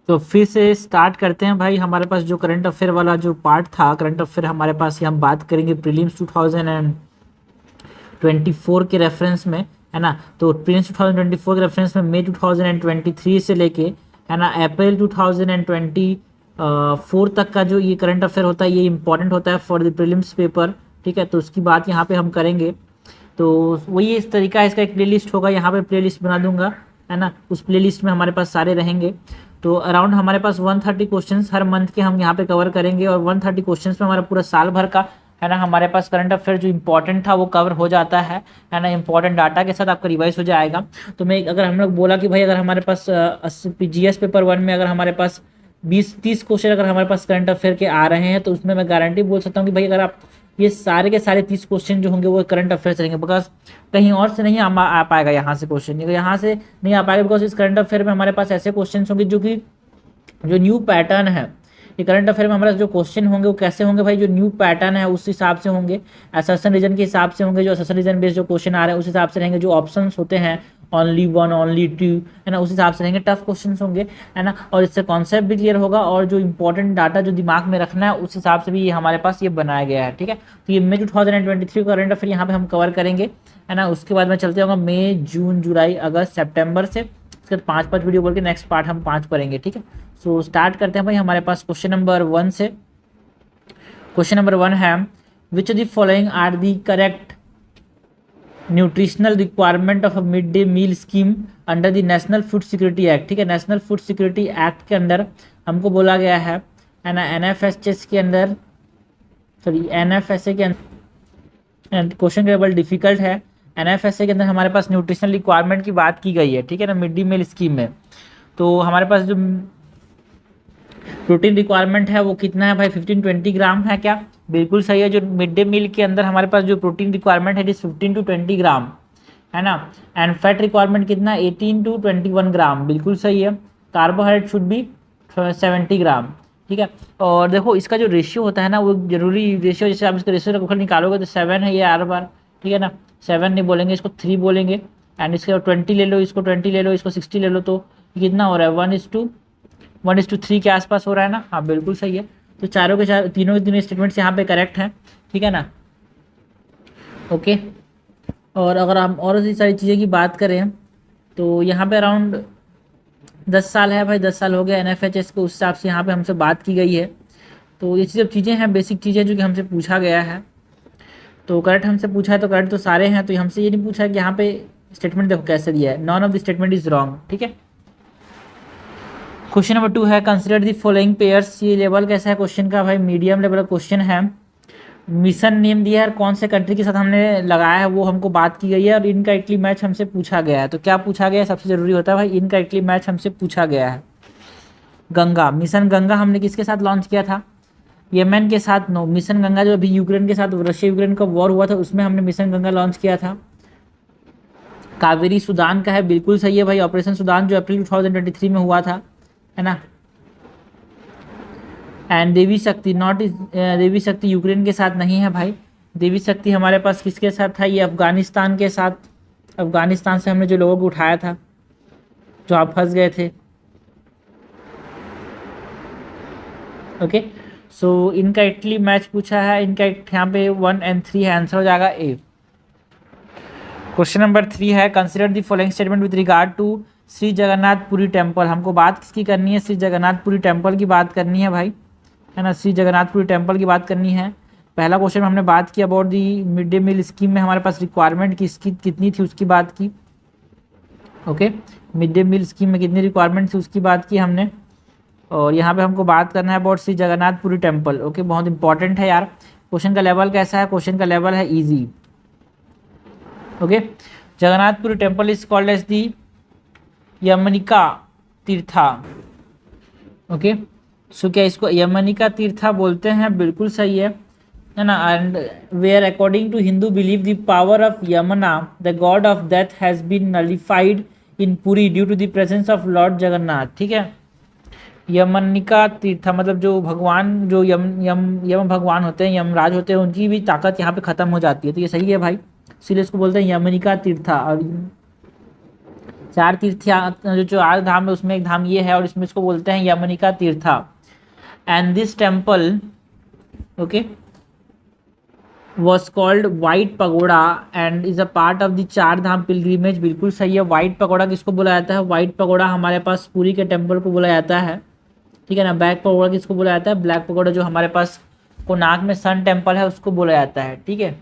तो फिर से स्टार्ट करते हैं भाई। हमारे पास जो करंट अफेयर वाला जो पार्ट था, करंट अफेयर हमारे पास, ये हम बात करेंगे प्रीलिम्स 2024 के रेफरेंस में, है ना। तो प्रीलिम्स 2024 के रेफरेंस में मई 2023 से लेके, है ना, अप्रैल 2024 तक का जो ये करंट अफेयर होता है, ये इंपॉर्टेंट होता है फॉर द प्रीलिम्स पेपर। ठीक है, तो उसकी बात यहाँ पे हम करेंगे। तो वही इस तरीका है, इसका एक प्लेलिस्ट होगा, यहाँ पे प्लेलिस्ट बना दूंगा, है ना। उस प्लेलिस्ट में हमारे पास सारे रहेंगे। तो अराउंड हमारे पास 130 क्वेश्चंस हर मंथ के हम यहाँ पे कवर करेंगे, और 130 क्वेश्चंस में हमारा पूरा साल भर का, है ना, हमारे पास करंट अफेयर जो इंपॉर्टेंट था वो कवर हो जाता है ना। इंपॉर्टेंट डाटा के साथ आपका रिवाइज हो जाएगा। तो मैं अगर हम लोग बोला कि भाई अगर हमारे पास जीएस पेपर 1 में अगर हमारे पास 20-30 क्वेश्चन अगर हमारे पास करंट अफेयर के आ रहे हैं, तो उसमें मैं गारंटी बोल सकता हूँ कि भाई अगर आप ये सारे के सारे 30 क्वेश्चन जो होंगे वो करंट अफेयर से रहेंगे, बिकॉज कहीं और से नहीं आ पाएगा यहाँ से क्वेश्चन, यहाँ से नहीं आ पाएगा, बिकॉज इस करंट अफेयर में हमारे पास ऐसे क्वेश्चन होंगे जो कि जो न्यू पैटर्न है। ये करंट अफेयर में हमारे जो क्वेश्चन होंगे वो कैसे होंगे भाई, जो न्यू पैटर्न है उस हिसाब से होंगे, असर्शन रीजन के हिसाब से होंगे, जो असर्शन रीजन बेस्ड जो क्वेश्चन आ रहे हैं उस हिसाब से रहेंगे, जो ऑप्शंस होते हैं ओनली 1 ओनली 2, है ना, उस हिसाब से रहेंगे, टफ क्वेश्चन होंगे, है ना। और इससे कॉन्सेप्ट भी क्लियर होगा, और जो इंपॉर्टेंट डाटा जो दिमाग में रखना है उस हिसाब से भी ये हमारे पास ये बनाया गया है। ठीक है, तो ये मई 2023 का करंट अफेयर यहाँ पे हम कवर करेंगे, है ना। उसके बाद में चलते होगा मई, जून, जुलाई, अगस्त, सितंबर से, उसके बाद 5 वीडियो बोल के नेक्स्ट पार्ट हम 5 पढ़ेंगे। ठीक है, सो स्टार्ट करते हैं भाई। हमारे पास क्वेश्चन नंबर 1 से, क्वेश्चन नंबर 1 है, which of the following are the correct nutritional requirement of a mid day meal scheme under the National Food Security Act. ठीक है, नेशनल फूड सिक्योरिटी एक्ट के अंदर हमको बोला गया है ना, एनएफएसएस के अंदर, सॉरी एनएफएसए के अंदर, क्वेश्चन केवल डिफिकल्ट है। एनएफएसए के अंदर हमारे पास न्यूट्रिशनल रिक्वायरमेंट की बात की गई है, ठीक है ना, मिड डे मील स्कीम में। तो हमारे पास जो प्रोटीन रिक्वायरमेंट है वो कितना है भाई, 15-20 ग्राम है क्या? बिल्कुल सही है। जो मिड डे मील के अंदर हमारे पास जो प्रोटीन रिक्वायरमेंट है इट इज 15 to 20 ग्राम, है ना। एंड फैट रिक्वायरमेंट कितना, 18 to 21 ग्राम, बिल्कुल सही है। कार्बोहाइड्रेट शुड बी 70 ग्राम, ठीक है। और देखो इसका जो रेशियो होता है ना, वो जरूरी रेशियो, जैसे आप इसका रेशियो रखकर निकालोगे तो 7 है ये आर बार, ठीक है ना। 7 नहीं बोलेंगे, इसको 3 बोलेंगे। एंड इसके 20 ले लो, इसको 20 ले लो, इसको 60 ले लो, तो कितना हो रहा है, 1:3 के आसपास हो रहा है ना। हाँ बिल्कुल सही है। तो चारों के तीनों स्टेटमेंट्स यहाँ पे करेक्ट हैं, ठीक है ना। ओके, और अगर हम और भी सारी चीज़ें की बात करें तो यहाँ पे अराउंड 10 साल है भाई, 10 साल हो गया एनएफएचएस के, उस हिसाब से यहाँ पे हमसे बात की गई है। तो ये सब चीज़ें हैं, बेसिक चीज़ें जो कि हमसे पूछा गया है। तो करेक्ट हमसे पूछा है, तो करेक्ट तो सारे हैं। तो हमसे ये नहीं पूछा है कि यहाँ पे स्टेटमेंट देखो कैसे दिया है, none of the statement is wrong, ठीक है। क्वेश्चन नंबर 2 है, कंसिडर दी फॉलोइंग पेयर्स। ये लेवल कैसा है क्वेश्चन का भाई, मीडियम लेवल का क्वेश्चन है। मिशन नेम दिया है, कौन से कंट्री के साथ हमने लगाया है वो हमको बात की गई है, और इनकरेक्टली मैच हमसे पूछा गया है। तो क्या पूछा गया है, सबसे जरूरी होता है भाई, इनकरेक्टली मैच हमसे पूछा गया है। गंगा, मिशन गंगा हमने किसके साथ लॉन्च किया था, येमेन के साथ। नो, मिशन गंगा जो अभी यूक्रेन के साथ, रशिया यूक्रेन का वॉर हुआ था उसमें हमने मिशन गंगा लॉन्च किया था। कावेरी सूडान का है, बिल्कुल सही है भाई, ऑपरेशन सूडान जो अप्रैल 2023 में हुआ था, है ना। एंड देवी शक्ति, नॉट इज, देवी शक्ति यूक्रेन के साथ नहीं है भाई। देवी शक्ति हमारे पास किसके साथ था, ये अफगानिस्तान के साथ। अफगानिस्तान से हमने जो लोगों को उठाया था, जो आप फंस गए थे। ओके, सो इनकरेक्टली मैच पूछा है, इनकरेक्ट यहाँ पे 1 और 3 है, आंसर हो जाएगा ए। क्वेश्चन नंबर 3 है, consider the following statement with regard to Shri Jagannathpuri temple. हमको बात किसकी करनी है, श्री जगन्नाथपुरी टेम्पल की बात करनी है भाई, है ना। श्री जगन्नाथपुरी टेम्पल की बात करनी है। पहला क्वेश्चन में हमने बात की about the mid day meal scheme में हमारे पास रिक्वायरमेंट किसकी कितनी थी उसकी बात की। Okay, mid day meal scheme में कितनी रिक्वायरमेंट थी उसकी बात की हमने। और यहाँ पे हमको बात करना है about Shri Jagannathpuri temple. Okay, बहुत इंपॉर्टेंट है यार। क्वेश्चन का लेवल कैसा है, क्वेश्चन का लेवल है easy. Okay, Jagannath Puri temple is called as the Yamanika Tirtha. Okay, so क्या इसको यमनिका तीर्था बोलते हैं, बिल्कुल सही है ना। And where according to Hindu believe the power of Yamuna the god of death has been nullified in Puri due to the presence of lord Jagannath, ठीक है। यमनिका तीर्था मतलब जो भगवान, जो यम भगवान होते हैं, यमराज होते हैं, उनकी भी ताकत यहाँ पे खत्म हो जाती है। तो ये सही है भाई, इसलिए इसको बोलते हैं यमनिका तीर्था। और चार तीर्थ जो चार धाम है उसमें एक धाम ये है और इसमें इसको बोलते हैं Yamanika Tirtha. And this temple okay was called white pagoda and is a part of the Char Dham pilgrimage. बिल्कुल सही है। वाइट पगोड़ा किसको बोला जाता है? वाइट पगोड़ा हमारे पास पुरी के टेम्पल को बोला जाता है, ठीक है ना। ब्लैक पगोड़ा किसको बोला जाता है? ब्लैक पगोड़ा जो हमारे पास कोणार्क में सन टेम्पल है उसको बोला जाता है, ठीक है।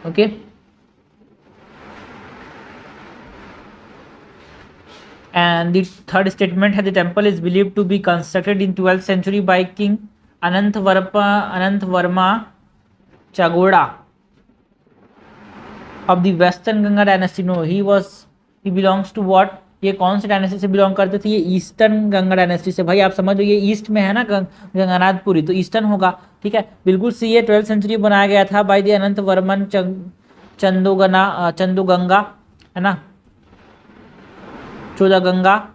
Okay and the third statement है the temple is believed to be constructed in 12th century by king Anantvarma Chagoda of the western Ganga dynasty। no he belongs to what? ये कौन से डायनेस्टी से बिलोंग करते थे? ये eastern Ganga dynasty से। भाई आप समझ लो ये ईस्ट में है ना गंगानाथपुरी, तो ईस्टर्न होगा, ठीक है। बिल्कुल सी ये 12th सेंचुरी बनाया गया था बाय द अनंत वर्मन चंदोगंगा, है ना, छोड़ा गंगा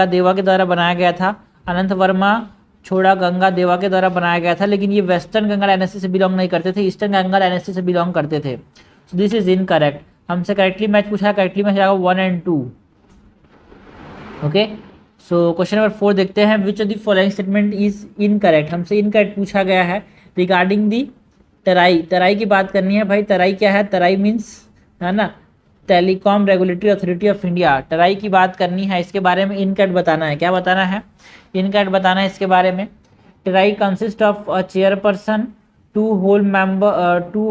देवा के द्वारा बनाया गया था। अनंत वर्मा छोड़ा गंगा देवा के द्वारा बनाया गया था, लेकिन ये वेस्टर्न गंगा डायनेस्टी से बिलोंग नहीं करते थे, ईस्टर्न गंगा डायनेस्टी से बिलोंग करते थे। सो दिस इज इनकरेक्ट। हमसे करेक्टली मैच पूछा है, करेक्टली मैच आएगा 1 और 2। ओके सो क्वेश्चन नंबर 4 देखते हैं। विच of the following statement is incorrect? हमसे इनकरेक्ट पूछा गया है रिगार्डिंग दी तराई। तराई की बात करनी है भाई। तराई क्या है? तराई मीन्स, है ना, telecom regulatory authority of India. Try की बात करनी है, इसके बारे में इनकरेक्ट बताना है। क्या बताना है? इनकरेक्ट बताना है इसके बारे में। TRAI consist of a chairperson, 2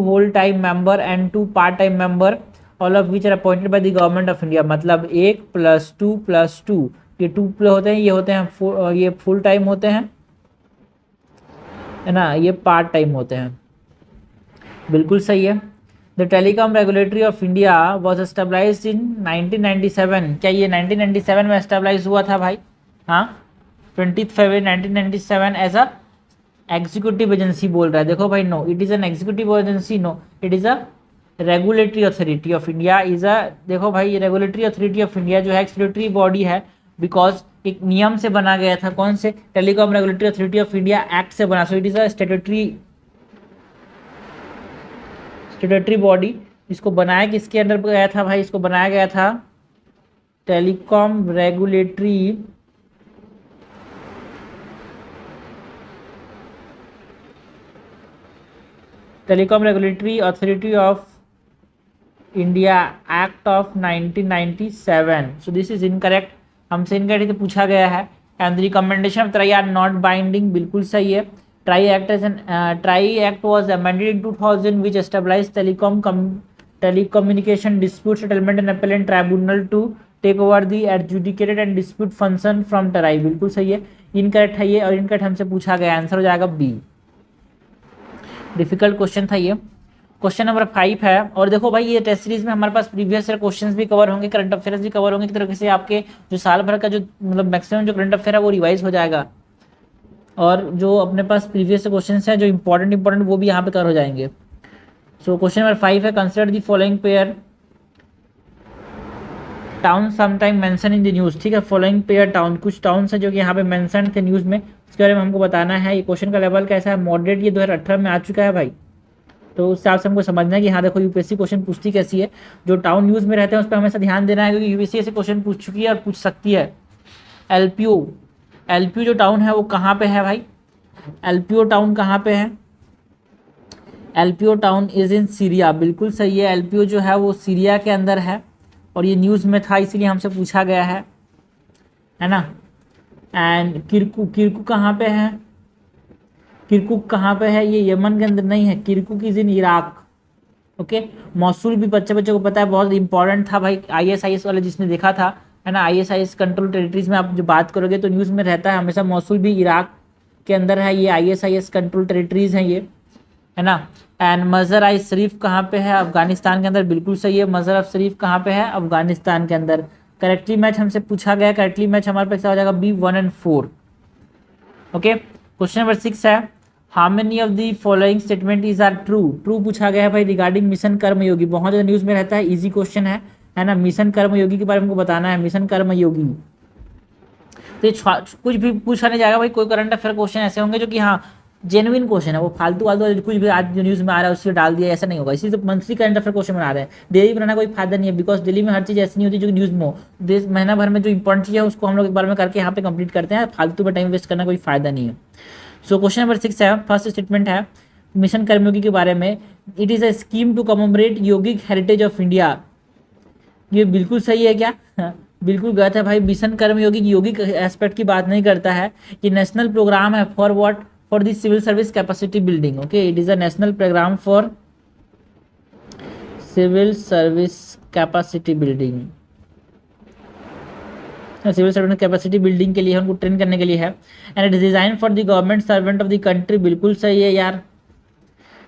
whole time member and 2 part time member, all of which are appointed by the government of India. मतलब 1 + 2 + 2, ये 2 होते हैं, ये होते हैं ये फुल टाइम होते हैं, है ना, ये पार्ट टाइम होते हैं। बिल्कुल सही है। The telecom regulatory of India was established in 1997। क्या ये 1997 में एस्टेब्लाइज हुआ था भाई? हाँ, 20 फरवरी 1997 एज अ एग्जीक्यूटिव एजेंसी बोल रहा है। देखो भाई, no it is an executive agency, no it is a regulatory authority of India is a. देखो भाई, ये रेगुलेटरी अथॉरिटी ऑफ इंडिया जो है स्टेटरी बॉडी है, बिकॉज एक नियम से बना गया था। कौन से? Telecom regulatory authority of India act से बना। सो इट इज़ अ स्टेटरी बॉडी। इसको बनाया किसके अंडर गया था भाई? इसको बनाया गया था telecom regulatory authority of India act of 1997। So this is incorrect. हमसे इनकरेक्ट पूछा गया है। And the recommendation of TRAI are not binding. बिल्कुल सही है। TRAI act was amended in 2000 which establish telecommunication dispute settlement and appellate tribunal to take over the adjudicated and dispute function from TRAI. बिल्कुल सही है। Incorrect है ये, और incorrect हमसे पूछा गया, आंसर हो जाएगा बी। डिफिकल्ट क्वेश्चन था ये। क्वेश्चन नंबर 5 है। और देखो भाई, ये टेस्ट सीरीज में हमारे पास प्रीवियस ईयर क्वेश्चंस भी कवर होंगे, करंट अफेयर्स भी कवर होंगे। एक तरीके से आपके जो साल भर का जो मतलब मैक्सिमम जो करंट अफेयर है वो रिवाइज हो जाएगा, और जो अपने पास प्रीवियस क्वेश्चन है जो इंपॉर्टेंट वो भी यहाँ पे कवर हो जाएंगे। सो क्वेश्चन नंबर 5 है। Consider the following pair town sometime mention in the news. ठीक है, फॉलोइंग पेयर टाउन, कुछ टाउन्स है जो कि यहाँ पे मेंशन थे न्यूज़ में, उसके बारे में हमको बताना है। ये क्वेश्चन का लेवल कैसा है? मॉडरेट। ये 2018 में आ चुका है भाई, तो उस हिसाब से हमको समझना है कि हाँ देखो यूपीएससी क्वेश्चन पूछती कैसी है। जो टाउन न्यूज़ में रहते हैं उस पर हमेशा ध्यान देना है, क्योंकि यूपीएससी ऐसे क्वेश्चन पूछ चुकी है और पूछ सकती है। एलपीओ जो टाउन है वो कहाँ पे है भाई? एलपीओ टाउन कहाँ पे है? LPO town is in Syria. बिल्कुल सही है। एलपीओ जो है वो सीरिया के अंदर है, और ये न्यूज़ में था इसीलिए हमसे पूछा गया है ना। एंड किरकुक कहाँ पे है? किरकुक कहाँ पे है? ये यमन के अंदर नहीं है, Kirkuk is in Iraq. Okay, Mosul भी बच्चे को पता है, बहुत इंपॉर्टेंट था भाई। आईएसआईएस वाले जिसने देखा था, है ना, आईएसआईएस कंट्रोल टेरिटरीज में आप जो बात करोगे तो न्यूज़ में रहता है हमेशा। मौसूल भी इराक के अंदर है, ये आईएसआईएस कंट्रोल टेरिटरीज हैं ये, है ना। एंड मज़र आई शरीफ कहाँ पे है? अफगानिस्तान के अंदर। बिल्कुल सही है। मज़र ऑफ शरीफ कहाँ पे है? अफगानिस्तान के अंदर। करेक्टली मैच हमसे पूछा गया। करेक्टली मैच हमारे पास हो जाएगा बी 1 और 4। ओके, क्वेश्चन नंबर 6 है। How many of the following statement is are true? True पूछा गया है भाई रिगार्डिंग मिशन कर्मयोगी। बहुत ज़्यादा न्यूज़ में रहता है, इजी क्वेश्चन है ना। मिशन कर्मयोगी के बारे में हमको बताना है। मिशन कर्मयोगी तो ये कुछ भी पूछा नहीं जाएगा भाई। कोई करंट अफेयर क्वेश्चन ऐसे होंगे जो कि हाँ जेन्युइन क्वेश्चन है, वो फालतू वालतू कुछ भी आज जो न्यूज़ में आ रहा है उससे डाल दिया, ऐसा नहीं होगा। इसी से मंथली करंट अफेयर क्वेश्चन बना रहे हैं, डेली बनाना कोई फायदा नहीं है, बिकॉज डेली में हर चीज़ ऐसी नहीं होती जो न्यूज़ में हो। देश महीना भर में जो इंपॉर्टेंट चीज़ है उसको हम लोग एक बार में करके यहाँ पे कंप्लीट करते हैं, फालतू में टाइम वेस्ट करना कोई फायदा नहीं है। सो क्वेश्चन नंबर 6 है, फर्स्ट स्टेटमेंट है मिशन कर्मयोगी के बारे में, it is a scheme to commemorate yogic heritage of India. ये बिल्कुल सही है क्या? हाँ, बिल्कुल गलत है भाई। मिशन कर्मयोगी योगिक एस्पेक्ट की बात नहीं करता है, ये नेशनल प्रोग्राम है for what, for the civil service capacity building. Okay, it is a national program for civil service capacity building, civil servant capacity building के लिए उनको ट्रेन करने के लिए है। And it is design for the government servant of the country, बिल्कुल सही है यार।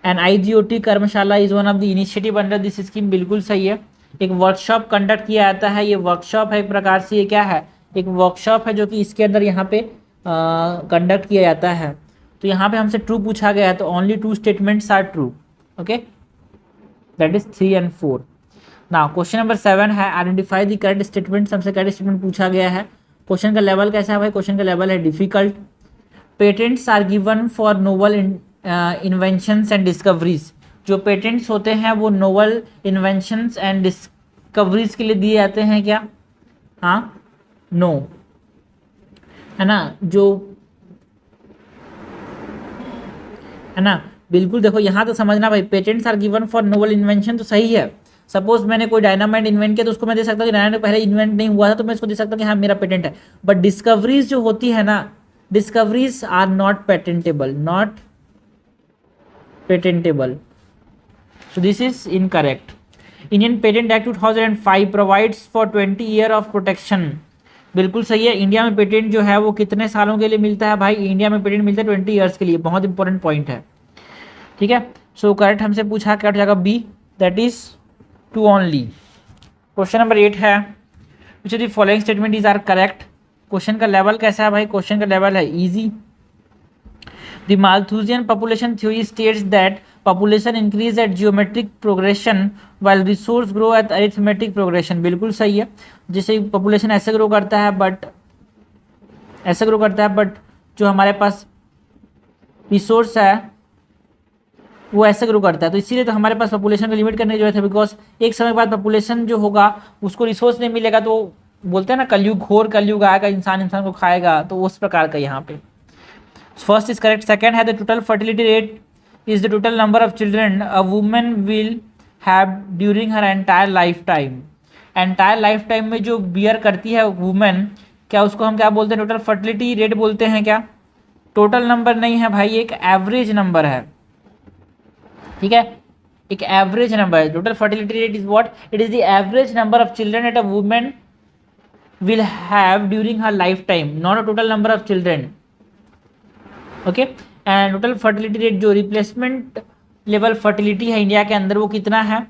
And IGOT Karmashala is one of the initiative under this scheme, बिल्कुल सही है। एक वर्कशॉप कंडक्ट किया जाता है, ये वर्कशॉप है एक प्रकार से, ये क्या है, एक वर्कशॉप है जो कि इसके अंदर यहाँ पे कंडक्ट किया जाता है। तो यहाँ पे हमसे ट्रू पूछा गया है, तो only 2 statements are true. Okay, that is 3 and 4। Now question number 7 है आइडेंटिफाई द करेक्ट स्टेटमेंट, हमसे करेक्ट स्टेटमेंट पूछा गया है। क्वेश्चन का लेवल कैसा है भाई? क्वेश्चन का लेवल है difficult. Patents are given for novel inventions and discoveries, जो पेटेंट्स होते हैं वो नोवल इन्वेंशंस एंड डिस्कवरीज के लिए दिए जाते हैं क्या? हाँ, नो, है ना, जो है ना, बिल्कुल। देखो यहाँ तो समझना भाई, patents are given for novel invention तो सही है। सपोज मैंने कोई डायनामाइट इन्वेंट किया तो उसको मैं दे सकता हूँ कि डायनामाइट पहले इन्वेंट नहीं हुआ था, तो मैं इसको दे सकता हूँ कि हाँ मेरा पेटेंट है। बट डिस्कवरीज जो होती है ना, discoveries are not patentable, not patentable. So this is incorrect. Indian Patent Act 2005 provides for 20 year of protection, बिल्कुल सही है। इंडिया में पेटेंट जो है वो कितने सालों के लिए मिलता है भाई? इंडिया में पेटेंट मिलता है 20 ईयर्स के लिए, बहुत इंपॉर्टेंट पॉइंट है, ठीक है। सो करेक्ट हमसे पूछा क्या हो जाएगा? B, that is 2 only. Question number 8 है which of the following statement is are correct. Question का लेवल कैसा है भाई? क्वेश्चन का लेवल है easy. The Malthusian population theory states that population increase at geometric progression while resource grow at arithmetic progression, बिल्कुल सही है। जैसे population ऐसे ग्रो करता है बट ऐसे ग्रो करता है, बट जो हमारे पास रिसोर्स है वो ऐसे ग्रो करता है, तो इसीलिए तो हमारे पास पॉपुलेशन को लिमिट करने की जरूरत है। बिकॉज एक समय बाद पॉपुलेशन जो होगा उसको रिसोर्स नहीं मिलेगा, तो बोलते हैं ना कलयुग, घोर कलयुग आएगा, इंसान इंसान को खाएगा, तो उस प्रकार का यहाँ पे फर्स्ट इज करेक्ट। सेकंड है the total fertility rate is the total number of children a woman will have during her entire life time. Entire life time में जो बियर करती है वुमेन, क्या उसको हम क्या बोलते हैं? टोटल फर्टिलिटी रेट बोलते हैं क्या? टोटल नंबर नहीं है भाई, एक एवरेज नंबर है, ठीक है, एक एवरेज नंबर है। Total fertility rate is what? It is the average number of children at a women will have during her life time, not a total number of children. Okay, and total fertility rate जो replacement level fertility है India के अंदर वो कितना है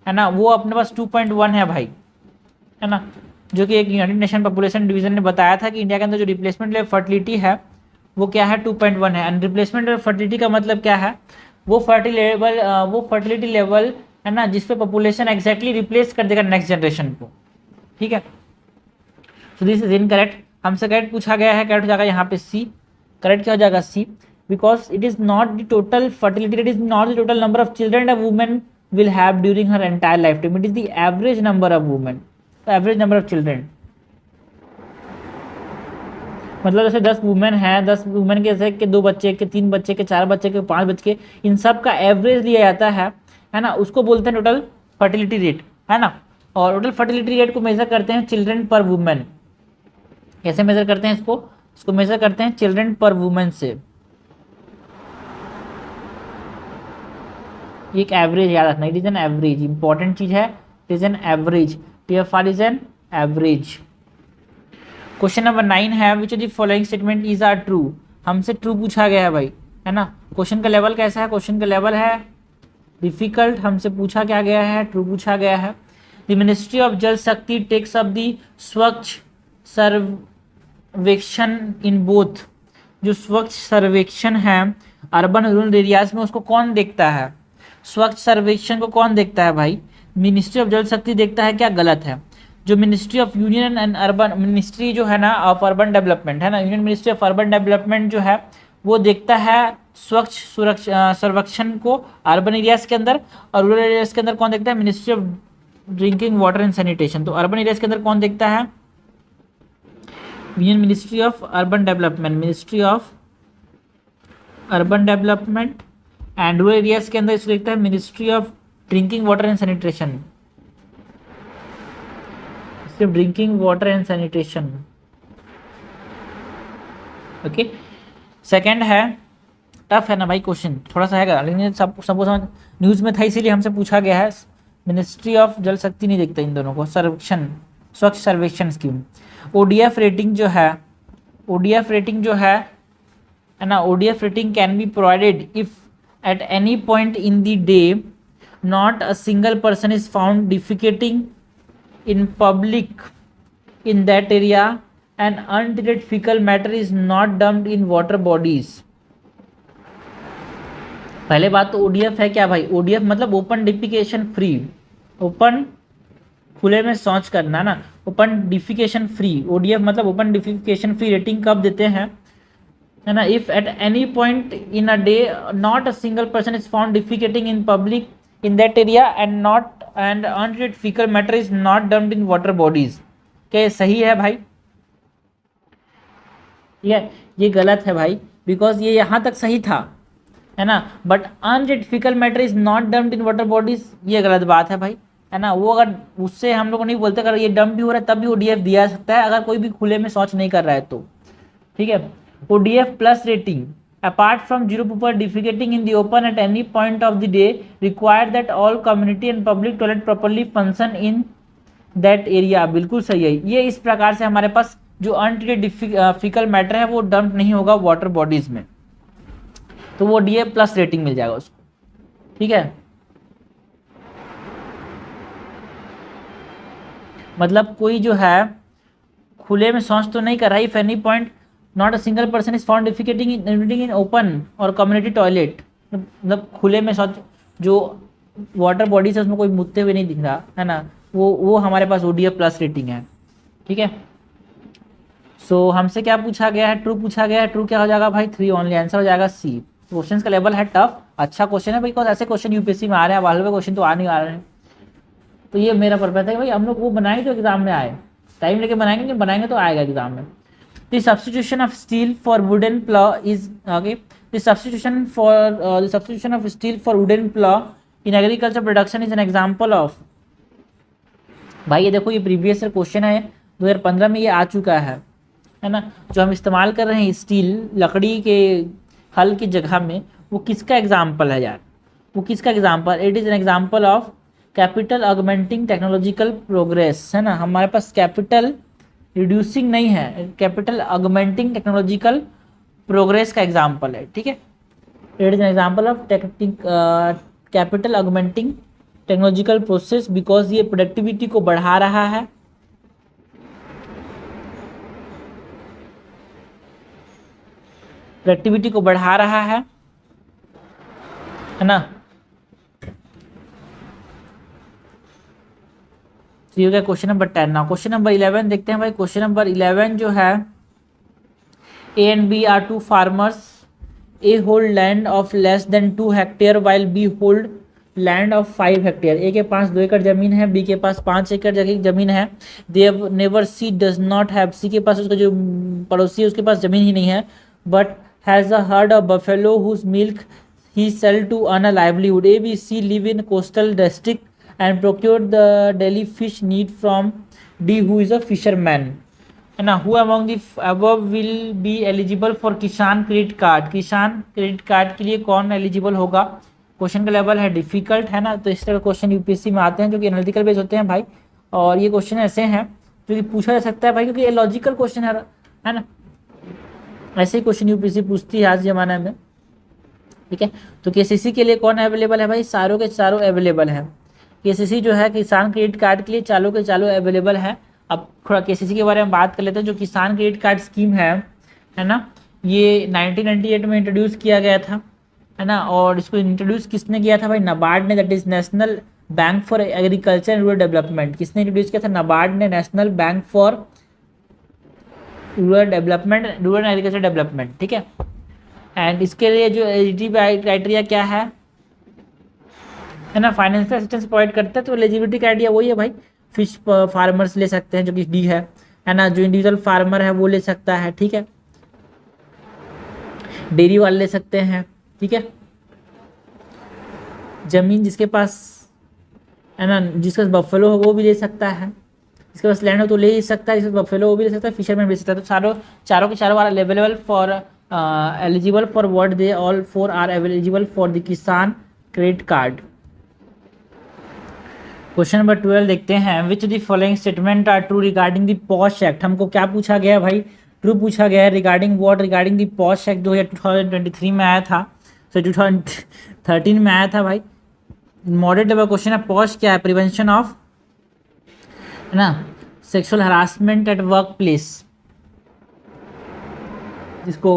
ना, वो अपने पास 2.1 है भाई, है ना, जो कि एक यूनाइटेड नेशन पॉपुलेशन डिवीजन ने बताया था कि इंडिया के अंदर जो रिप्लेसमेंट लेवल फर्टिलिटी है वो क्या है? 2.1 है। एंड रिप्लेसमेंट लेवल फर्टिलिटी का मतलब क्या है? वो फर्टिलिटी लेवल है ना जिसपे पॉपुलेशन एग्जैक्टली रिप्लेस कर देगा नेक्स्ट जनरेशन को, ठीक है। सो दिस इज इनकरेक्ट, हमसे करेक्ट पूछा गया है, करेक्ट हो जाएगा यहाँ पे सी। करेक्ट क्या हो जाएगा? C, because it is not the total fertility, it is not the total number of children a women will have during her entire life time, it is the average number of women, average number of children. मतलब जैसे 10 women है, 10 women के जैसे के 2 बच्चे के, 3 बच्चे के, 4 बच्चे के, 5 बच्चे के, इन सब का एवरेज लिया जाता है ना, उसको बोलते हैं टोटल फर्टिलिटी रेट, है ना। और टोटल फर्टिलिटी रेट को मेजर करते हैं चिल्ड्रन पर वुमेन। कैसे मेजर करते हैं इसको मेजर करते हैं चिल्ड्रन पर वुमेन से। एक एवरेज याद रखना, it is an average, important चीज है, it is an average, TFR is an average. Question number 9 है which of the following statement is are true. हमसे ट्रू पूछा गया है भाई, है ना। क्वेश्चन का लेवल कैसा है? क्वेश्चन का लेवल है डिफिकल्ट। हमसे पूछा क्या गया है? ट्रू पूछा गया है। द मिनिस्ट्री ऑफ जल शक्ति टेक्स अप द स्वच्छ सर्वेक्षण इन बोथ, जो स्वच्छ सर्वेक्षण है अर्बन रूरल एरियाज में, उसको कौन देखता है? स्वच्छ सर्वेक्षण को कौन देखता है भाई? मिनिस्ट्री ऑफ जल शक्ति देखता है क्या? गलत है। जो ministry of union and urban ministry जो है ना ऑफ अर्बन डेवलपमेंट, है ना, union ministry of urban development जो है वो देखता है स्वच्छ सुरक्षा सर्वेक्षण को अर्बन एरियाज के अंदर, और रूरल एरियाज के अंदर कौन देखता है? Ministry of drinking water and sanitation. तो अर्बन एरियाज के अंदर कौन देखता है? Union ministry of urban development, ministry of urban development. And rural areas के अंदर इसको देखता है ministry of drinking water and sanitation, सिर्फ drinking water and sanitation. Okay, second है, टफ है ना भाई क्वेश्चन, थोड़ा सा है, लेकिन सबको समझ न्यूज़ में था इसीलिए हमसे पूछा गया है। मिनिस्ट्री ऑफ जल शक्ति नहीं देखता इन दोनों को। सर्वेक्षण, स्वच्छ सर्वेक्षण स्कीम। ओडीएफ रेटिंग जो है, ओडीएफ रेटिंग जो है ना, ODF rating can be provided if at any point in the day not a single person is found defecating in public in that area and untreated fecal matter is not dumped in water bodies। पहले बात तो ODF है क्या भाई? ODF मतलब open defecation free, open खुले में शौच करना ना, ओपन डिफिकेशन फ्री। ओडीएफ मतलब ओपन डिफिकेशन फ्री रेटिंग कब देते हैं, है ना? If at any point in a day not a single person is found defecating in public in that area and untreated fecal matter is not dumped in water bodies। क्या ये सही है भाई? ठीक है, ये गलत है भाई, बिकॉज ये यहाँ तक सही था, है ना, but untreated fecal matter is not dumped in water bodies, ये गलत बात है भाई, है ना। वो अगर उससे हम लोग नहीं बोलते, अगर ये डंप भी हो रहा है तब भी ओडीएफ दिया जा सकता है, अगर कोई भी खुले में शौच नहीं कर रहा है तो, ठीक है। ODF plus rating apart from zero people defecating in the open at any point of the day require that all community and public toilet properly function in that area। बिल्कुल सही है, ये इस प्रकार से हमारे पास जो अनट्रीटेड फीकल मैटर है वो डंप नहीं होगा वाटर बॉडीज में, तो वो डीए प्लस रेटिंग मिल जाएगा उसको, ठीक है। मतलब कोई जो है खुले में शौच तो नहीं कर रहा है, if any point not a single person is found defecating in open और कम्युनिटी टॉयलेट, मतलब खुले में शौच जो वाटर बॉडी से उसमें कोई मुद्दे हुए नहीं दिख रहा है ना, वो हमारे पास ओडीएफ प्लस रेटिंग है, ठीक है। सो हमसे क्या पूछा गया है? ट्रू पूछा गया है। ट्रू क्या हो जाएगा भाई? 3 ओनली, आंसर हो जाएगा सी। क्वेश्चन का लेवल है टफ, अच्छा क्वेश्चन है बिकॉज ऐसे क्वेश्चन यूपीएससी में आ रहे हैं, वाले क्वेश्चन तो आ नहीं आ रहे हैं, तो ये मेरा पर्पज है कि भाई हम लोग वो बनाएंगे तो एग्जाम में आए, टाइम लेके बनाएंगे, नहीं बनाएंगे तो आएगा एग्जाम में। The substitution of steel for wooden plow is okay. The substitution of steel for wooden plow in agriculture production is an example of। भाई ये देखो, ये प्रीवियस क्वेश्चन है, 2015 में ये आ चुका है ना। जो हम इस्तेमाल कर रहे हैं स्टील लकड़ी के हल की जगह में, वो किसका एग्जाम्पल है यार? वो किसका example? It is an example of capital augmenting technological progress, है ना। हमारे पास कैपिटल रिड्यूसिंग नहीं है, कैपिटल ऑगमेंटिंग टेक्नोलॉजिकल प्रोग्रेस का एग्जाम्पल है, ठीक है। It is an example of capital augmenting technological process because ये प्रोडक्टिविटी को बढ़ा रहा है, प्रोडक्टिविटी को बढ़ा रहा है ना। तो ये हो गया क्वेश्चन नंबर 10। ना क्वेश्चन नंबर 11 देखते हैं भाई। क्वेश्चन नंबर 11 जो है, A and B are 2 farmers, A hold land of less than 2 hectare while B hold land of 5 hectare. A के पास 2 एकड़ जमीन है, बी के पास 5 एकड़ जमीन है। They never C does not have, C के पास, उसका जो पड़ोसी है उसके पास जमीन ही नहीं है, but has a herd of buffalo whose milk he sell to earn a livelihood. A B C live in coastal district and procure the daily fish need from D who is a fisherman, है ना। Who among the above will be eligible for किसान credit card? किसान credit card के लिए कौन eligible होगा? Question का level है डिफिकल्ट, है ना। तो इस तरह के क्वेश्चन यूपीएससी में आते हैं जो कि एनालिटिकल बेस होते हैं भाई, और ये क्वेश्चन ऐसे हैं जो कि पूछा जा सकता है भाई, क्योंकि ये लॉजिकल क्वेश्चन है ना। ऐसे ही क्वेश्चन यूपीएससी पूछती है आज जमाने में, ठीक है। तो केसीसी के लिए कौन अवेलेबल है भाई? सारों के चारों अवेलेबल है। केसीसी जो है किसान क्रेडिट कार्ड के लिए चारों के चारों अवेलेबल है। अब थोड़ा केसीसी के बारे में बात कर लेते हैं। जो किसान क्रेडिट कार्ड स्कीम है ना, ये 1998 में इंट्रोड्यूस किया गया था, है ना। और इसको इंट्रोड्यूस किसने किया था भाई? नाबार्ड ने, that is national bank for agriculture and rural development. किसने इंट्रोड्यूस किया था? नाबार्ड ने, national bank for rural development, rural agriculture development, ठीक है। एंड इसके लिए जो एलिजिबिलिटी क्राइटेरिया क्या है ना, फाइनेंशियल असिस्टेंस प्रोवाइड करते हैं, तो एलिजिबिलिटी क्राइटेरिया वही है भाई, फिश फार्मर्स ले सकते हैं जो कि डी है ना, जो इंडिविजुअल फार्मर है वो ले सकता है, ठीक है, डेयरी वाले ले सकते हैं, ठीक है, जमीन जिसके पास है ना, जिसके पास बफेलो हो वो भी ले सकता है, जिसके पास लैंड हो तो ले ही सकता है, जिसके पास बफेलो वो भी ले सकता है, फिशरमैन भी ले सकता है। तो चारों के चारों are available for eligible for what they all four are eligible for the Kisan credit card. Question number 12 देखते हैं, which the following statement are true regarding the POSH act. हमको क्या पूछा गया है भाई, ट्रू पूछा गया है regarding what, regarding the POSH act 2023 में आया था, सो 2013 में आया था भाई। मॉडरेट लेवल क्वेश्चन है, पॉश क्या है, प्रिवेंशन ऑफ है ना sexual harassment at work place, जिसको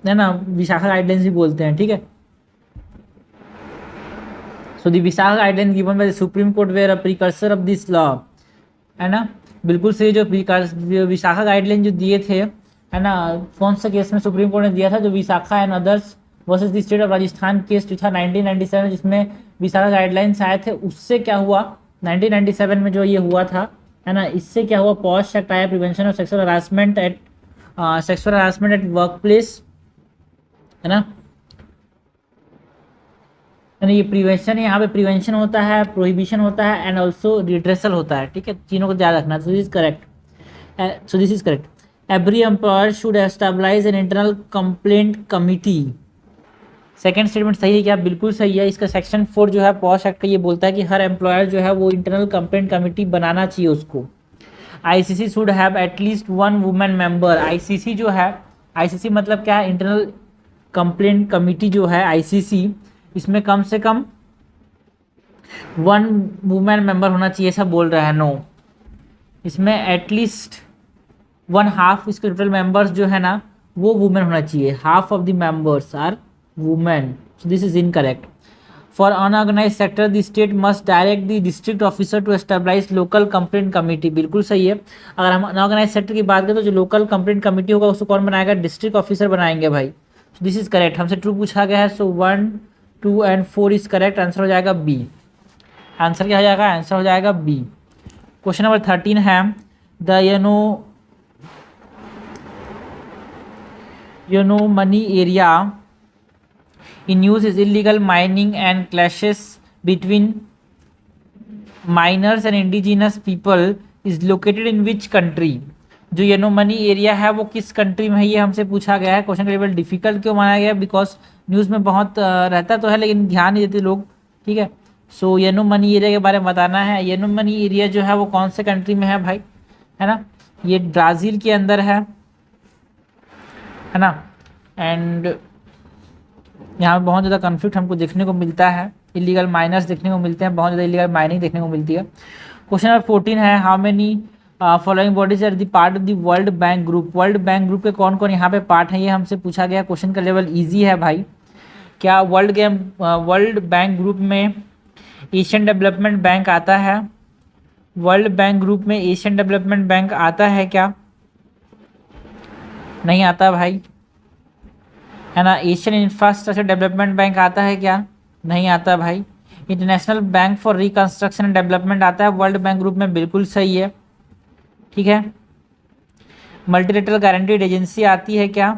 है ना विशाखा गाइडलाइंस भी बोलते हैं, ठीक है। So the Vishakha guideline given by the Supreme Court were a precursor of this law, है ना, बिल्कुल सही। जो विशाखा गाइडलाइन जो दिए थे है ना, कौन सा केस में सुप्रीम कोर्ट ने दिया था, जो Vishakha and others versus the state of Rajasthan case जो था 1997, जिसमें विशाखा गाइडलाइंस आए थे, उससे क्या हुआ 1997 में जो ये हुआ था है ना, इससे क्या हुआ, पॉश एक्ट आया, prevention of sexual harassment at work place, है ना, ये प्रिवेंशन, यहाँ पे प्रिवेंशन होता है, प्रोहिबिशन होता है एंड ऑल्सो रिड्रेसल होता है, ठीक है, तीनों को ध्यान रखना। सो this is correct. Every employer should establish N internal complaint committee. Second statement सही है क्या, बिल्कुल सही है। इसका सेक्शन 4 जो है पॉश एक्ट का ये बोलता है कि हर एम्प्लॉयर जो है वो इंटरनल कंप्लेंट कमिटी बनाना चाहिए उसको। ICC should have at least 1 women member. ICC जो है, आईसीसी मतलब क्या है, इंटरनल कंप्लेंट कमिटी जो है आईसीसी, इसमें कम से कम 1 वुमेन मेंबर होना चाहिए, ऐसा बोल रहा है। नो, इसमें एटलीस्ट 1/2 इसके टोटल मेंबर्स जो है ना वो वुमेन होना चाहिए, half of the members are women, so this is incorrect. For unorganised sector the state must direct the district officer to establish local complaint committee. बिल्कुल सही है। अगर हम अनऑर्गेनाइज सेक्टर की बात करें तो जो लोकल कंप्लेंट कमिटी होगा उसको कौन बनाएगा, डिस्ट्रिक्ट ऑफिसर बनाएंगे भाई। सो दिस इज करेक्ट, हमसे ट्रू पूछा गया है, सो 1, 2 एंड 4 इज करेक्ट। आंसर हो जाएगा बी। आंसर क्या हो जाएगा, आंसर हो जाएगा बी। क्वेश्चन नंबर 13 है, the money area in use is illegal mining and clashes between miners and indigenous people is located in which country। जो यनोमनी एरिया है वो किस कंट्री में है, ये हमसे पूछा गया है। क्वेश्चन का लेवल डिफिकल्ट क्यों माना गया, बिकॉज न्यूज़ में बहुत रहता तो है लेकिन ध्यान नहीं देते लोग, ठीक है। सो यनोमनी एरिया के बारे में बताना है। यनोमनी एरिया जो है वो कौन से कंट्री में है भाई, है ना, ये ब्राज़ील के अंदर है ना। एंड यहाँ पे बहुत ज़्यादा कन्फ्लिक्ट हमको देखने को मिलता है, इलीगल माइनर्स देखने को मिलते हैं, बहुत ज़्यादा इलीगल माइनिंग देखने को मिलती है। क्वेश्चन नंबर 14 है, how many following bodies are the part of the World Bank group. World Bank group के कौन कौन यहाँ पे पार्ट हैं, ये हमसे पूछा गया। क्वेश्चन का लेवल ईजी है भाई। क्या वर्ल्ड बैंक ग्रुप में एशियन डेवलपमेंट बैंक आता है? वर्ल्ड बैंक ग्रुप में एशियन डेवलपमेंट बैंक आता है क्या? नहीं आता भाई, है ना। एशियन इंफ्रास्ट्रक्चर डेवलपमेंट बैंक आता है क्या? नहीं आता भाई। International bank for reconstruction and development आता है वर्ल्ड बैंक ग्रुप में, बिल्कुल सही है, ठीक है। मल्टीलेटरल गारंटीड एजेंसी आती है क्या?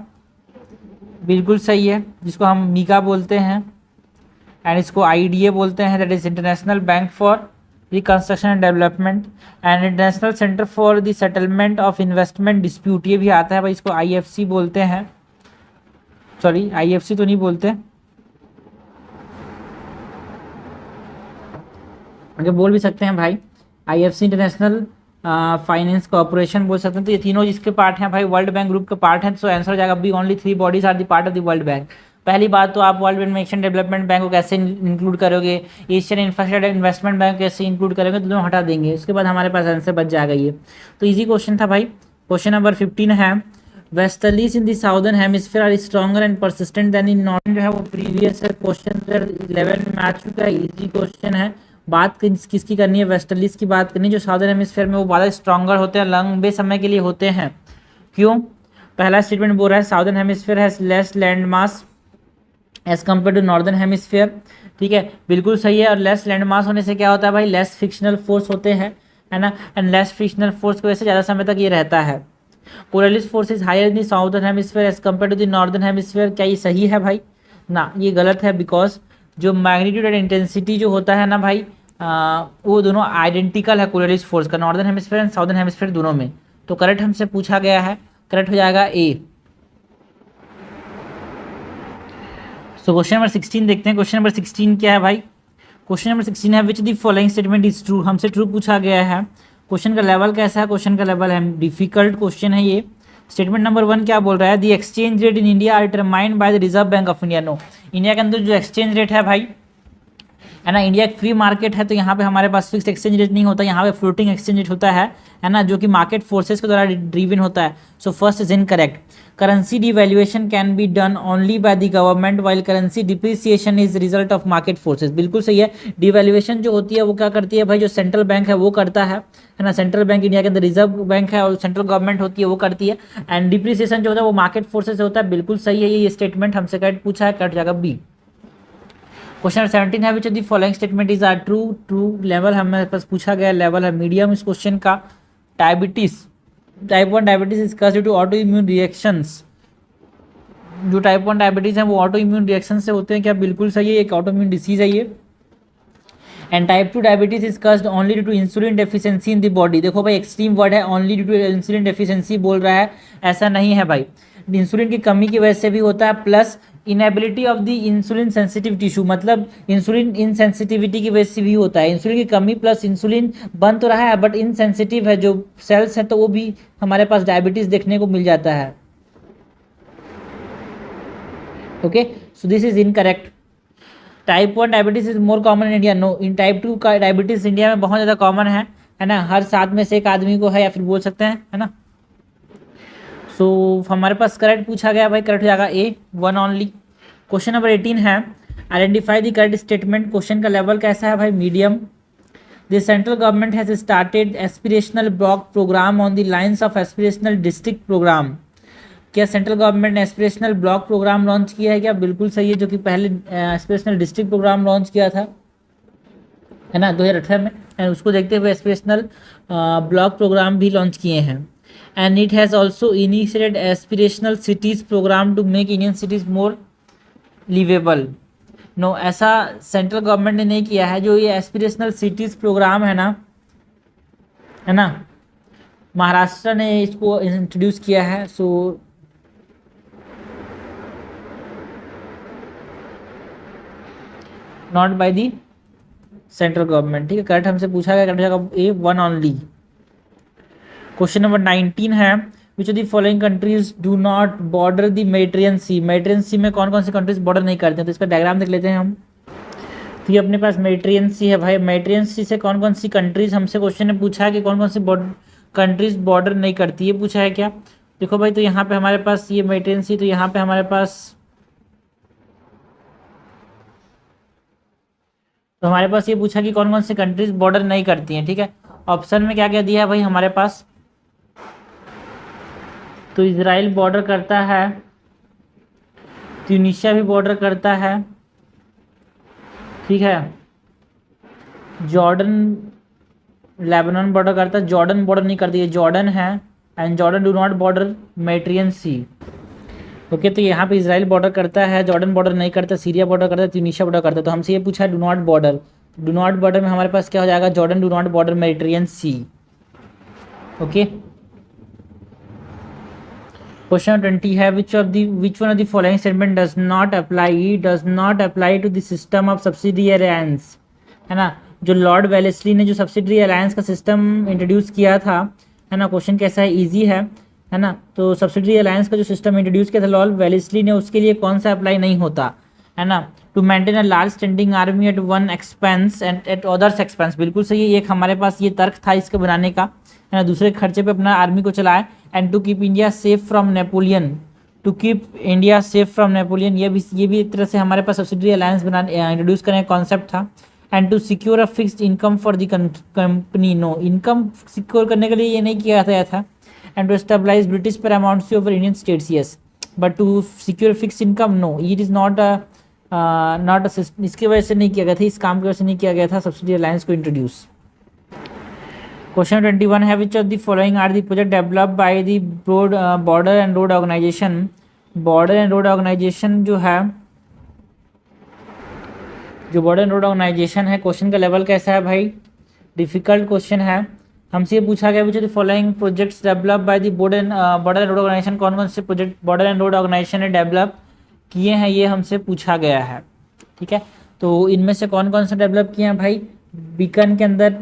बिल्कुल सही है, जिसको हम मीका बोलते हैं एंड इसको आईडीए बोलते हैं, that is international bank for reconstruction and development. And international centre for the settlement of investment dispute, ये भी आता है भाई, इसको आईएफसी बोलते हैं। सॉरी, आईएफसी तो नहीं बोलते, आगे बोल भी सकते हैं भाई, आईएफसी इंटरनेशनल फाइनेंस कॉर्पोरेशन बोल सकते हैं। तो ये तीनों जिसके पार्ट हैं भाई वर्ल्ड बैंक ग्रुप के पार्ट हैं, तो आंसर हो जाएगा B, only 3 bodies are the part of the World Bank. पहली बात तो आप वर्ल्ड बैंक में एशियन डेवलपमेंट बैंक को कैसे इंक्लूड करोगे, एशियन इंफ्रास्ट्रक्चर इन्वेस्टमेंट बैंक कैसे इंक्लूड करोगे, तो दोनों हटा देंगे, उसके बाद हमारे पास आंसर बच जाएगा ये। तो इजी क्वेश्चन था भाई। क्वेश्चन नंबर 15 है, westerlies in the southern hemisphere are stronger and persistent than in north, जो है वो प्रीवियस क्वेश्चन 11 में आ चुका है, इजी क्वेश्चन है। बात किसकी करनी है, वेस्टर्लीज की बात करनी है, जो साउदर्न हेमिस्फीयर में वो ज़्यादा स्ट्रॉन्गर होते हैं, लंबे समय के लिए होते हैं। क्यों? पहला स्टेटमेंट बोल रहा है southern hemisphere has less land mass as compare to northern hemisphere, ठीक है, बिल्कुल सही है। और लेस लैंड मास होने से क्या होता है भाई, लेस फ्रिक्शनल फोर्स होते हैं, है ना, एंड लेस फ्रिक्शनल फोर्स की वजह से ज़्यादा समय तक ये रहता है। Coriolis force is higher in the southern hemisphere as compare to the northern hemisphere, क्या ये सही है भाई? ना, ये गलत है, बिकॉज जो मैग्नीट्यूड एंड इंटेंसिटी जो होता है ना भाई, वो दोनों आइडेंटिकल है कोरलिस फोर्स का, northern hemisphere and southern hemisphere दोनों में। तो करेक्ट हमसे पूछा गया है, करेक्ट हो जाएगा ए। सो क्वेश्चन नंबर 16 देखते हैं। क्वेश्चन नंबर 16 क्या है भाई? क्वेश्चन नंबर 16 है विच the following statement is true. हमसे ट्रू पूछा गया है। क्वेश्चन का लेवल कैसा है? क्वेश्चन का लेवल है डिफिकल्ट क्वेश्चन है ये। स्टेटमेंट नंबर 1 क्या बोल रहा है? The exchange rate in India are determined by the Reserve Bank of India. No, India के अंदर जो एक्सचेंज रेट है भाई, है ना, इंडिया एक फ्री मार्केट है, तो यहाँ पे हमारे पास फिक्स्ड एक्सचेंज रेट नहीं होता, यहाँ पे फ्लोटिंग एक्सचेंज रेट होता है ना, जो कि मार्केट फोर्सेस के द्वारा ड्रीवन होता है। सो first is incorrect. Currency devaluation can be done only by the government while currency depreciation is result of market forces. बिल्कुल सही है। डिवैल्यूएशन जो होती है वो क्या करती है भाई, जो सेंट्रल बैंक है वो करता है ना, सेंट्रल बैंक इंडिया के अंदर रिजर्व बैंक है और सेंट्रल गवर्नमेंट होती है वो करती है। एंड डिप्रिसिएशन जो होता है वो मार्केट फोर्सेस से होता है। बिल्कुल सही है ये स्टेटमेंट, हमसे करेक्ट पूछा है, कट जाएगा बी। क्वेश्चन नंबर 17 है which of the following statement is are true. True level हमारे पास पूछा गया, लेवल है मीडियम इस क्वेश्चन का। Diabetes, type 1 diabetes is caused due to auto immune reactions. जो टाइप 1 डायबिटीज है वो ऑटो इम्यून रिएक्शन से होते हैं, क्या? बिल्कुल सही है, एक ऑटो इम्यून डिसीज है ये। And type 2 diabetes is caused only due to insulin deficiency in the body. देखो भाई, एक्सट्रीम वर्ड है, only due to insulin deficiency बोल रहा है, ऐसा नहीं है भाई। इंसुलिन की कमी की वजह से भी होता है, plus inability of the insulin sensitive tissue, मतलब इंसुलिन इनसेंसिटिविटी की वजह से भी होता है। इंसुलिन की कमी प्लस इंसुलिन बन तो रहा है बट इनसेंसिटिव है जो सेल्स है, तो वो भी हमारे पास डायबिटीज देखने को मिल जाता है। Okay, so this is incorrect. Type 1 diabetes is more common in India. No, in type 2 का डायबिटीज इंडिया में बहुत ज़्यादा कॉमन है ना, हर 7 में से एक आदमी को है, या फिर बोल सकते हैं, है ना। सो हमारे पास करेक्ट पूछा गया भाई, करेक्ट हो जाएगा ए, 1 ओनली। क्वेश्चन नंबर 18 है identify the correct statement. Question का लेवल कैसा है भाई? Medium. The central government has started aspirational block programme on the lines of aspirational district programme. क्या सेंट्रल गवर्नमेंट ने एस्पिरेशनल ब्लॉक प्रोग्राम लॉन्च किया है क्या? बिल्कुल सही है, जो कि पहले एस्पिरेशनल डिस्ट्रिक्ट प्रोग्राम लॉन्च किया था, है ना, 2018 में, एंड उसको देखते हुए एस्पिरेशनल ब्लॉक प्रोग्राम भी लॉन्च किए हैं। And it has also initiated aspirational cities programme to make Indian cities more livable. No, ऐसा सेंट्रल गवर्नमेंट ने नहीं किया है। जो ये एस्पिरेशनल सिटीज़ प्रोग्राम है ना, महाराष्ट्र ने इसको इंट्रोड्यूस किया है। So not by the central government, ठीक है, करेक्ट हमसे पूछा गया, करेक्ट जाएगा ए, 1 ओनली। क्वेश्चन नंबर 19 है which of the following countries do not border the Mediterranean sea. Mediterranean sea में कौन कौन सी कंट्रीज बॉर्डर नहीं करते हैं? तो इसका डायग्राम देख लेते हैं हम। तो ये अपने पास मेडिटेरियन सी है भाई। मेडिटेरियन सी से कौन कौन सी कंट्रीज, हमसे क्वेश्चन ने पूछा है कि कौन कौन सी कंट्रीज बॉर्डर नहीं करती, ये पूछा है क्या? देखो भाई, तो यहाँ पे हमारे पास ये मेडिटेरियन सी, तो यहाँ पे हमारे पास ये पूछा कि कौन कौन सी कंट्रीज बॉर्डर नहीं करती हैं, ठीक है। ऑप्शन में क्या क्या दिया है भाई हमारे पास? तो इजराइल बॉर्डर करता है, ट्यूनीशिया भी बॉर्डर करता है, ठीक है, जॉर्डन, लेबनान बॉर्डर करता है, जॉर्डन बॉर्डर नहीं करती है, जॉर्डन है, and Jordan do not border Mediterranean Sea. Okay, तो यहाँ पे इजराइल बॉर्डर करता है, जॉर्डन बॉर्डर नहीं करता, सीरिया बॉर्डर करता है, ट्यूनीशिया बॉर्डर करता है। तो हमसे ये पूछा है do not border. Do not border में हमारे पास क्या हो जाएगा? Jordan do not border Mediterranean Sea. Okay, question 20 है which one of the following statement does not apply to the system of subsidy alliance, है ना। जो लॉर्ड वेलेस्ली ने जो सब्सिडी अलायंस का सिस्टम इंट्रोड्यूस किया था, है ना, क्वेश्चन कैसा है? इजी है ना। तो सब्सिडी अलायंस का जो सिस्टम इंट्रोड्यूस किया था लॉर्ड वेलेस्ली ने, उसके लिए कौन सा अप्लाई नहीं होता, है ना? To maintain a large standing army at one expense and at others expense. बिल्कुल सही है, एक हमारे पास ये तर्क था इसके बनाने का, है ना, दूसरे खर्चे पे अपना आर्मी को चलाए। And to keep India safe from Napoleon, ये भी एक तरह से हमारे पास सब्सिडी अलायंस इंट्रोड्यूस करने का कॉन्सेप्ट था। And to secure a fixed income for the company. No, income secure करने के लिए ये नहीं किया गया था। and to stabilize British paramountcy over Indian states, yes, but to secure fixed income, no, it is not a इसकी वजह से नहीं किया गया था, इस काम की वजह से नहीं किया गया था सब्सिडी अलायंस को इंट्रोड्यूस। क्वेश्चन 21 है, which of the following are the project developed by the border and road organisation. Border and road organisation जो है, जो बॉर्डर एंड रोड ऑर्गेनाइजेशन है, क्वेश्चन का लेवल कैसा है भाई, डिफिकल्ट क्वेश्चन है। हमसे ये पूछा गया which of the following projects develop by the border and road organisation, कौन कौन से project border and road organisation ने डेवलप किए हैं, ये हमसे पूछा गया है। ठीक है, तो इनमें से कौन कौन सा डेवलप किए हैं भाई, बीकन के अंदर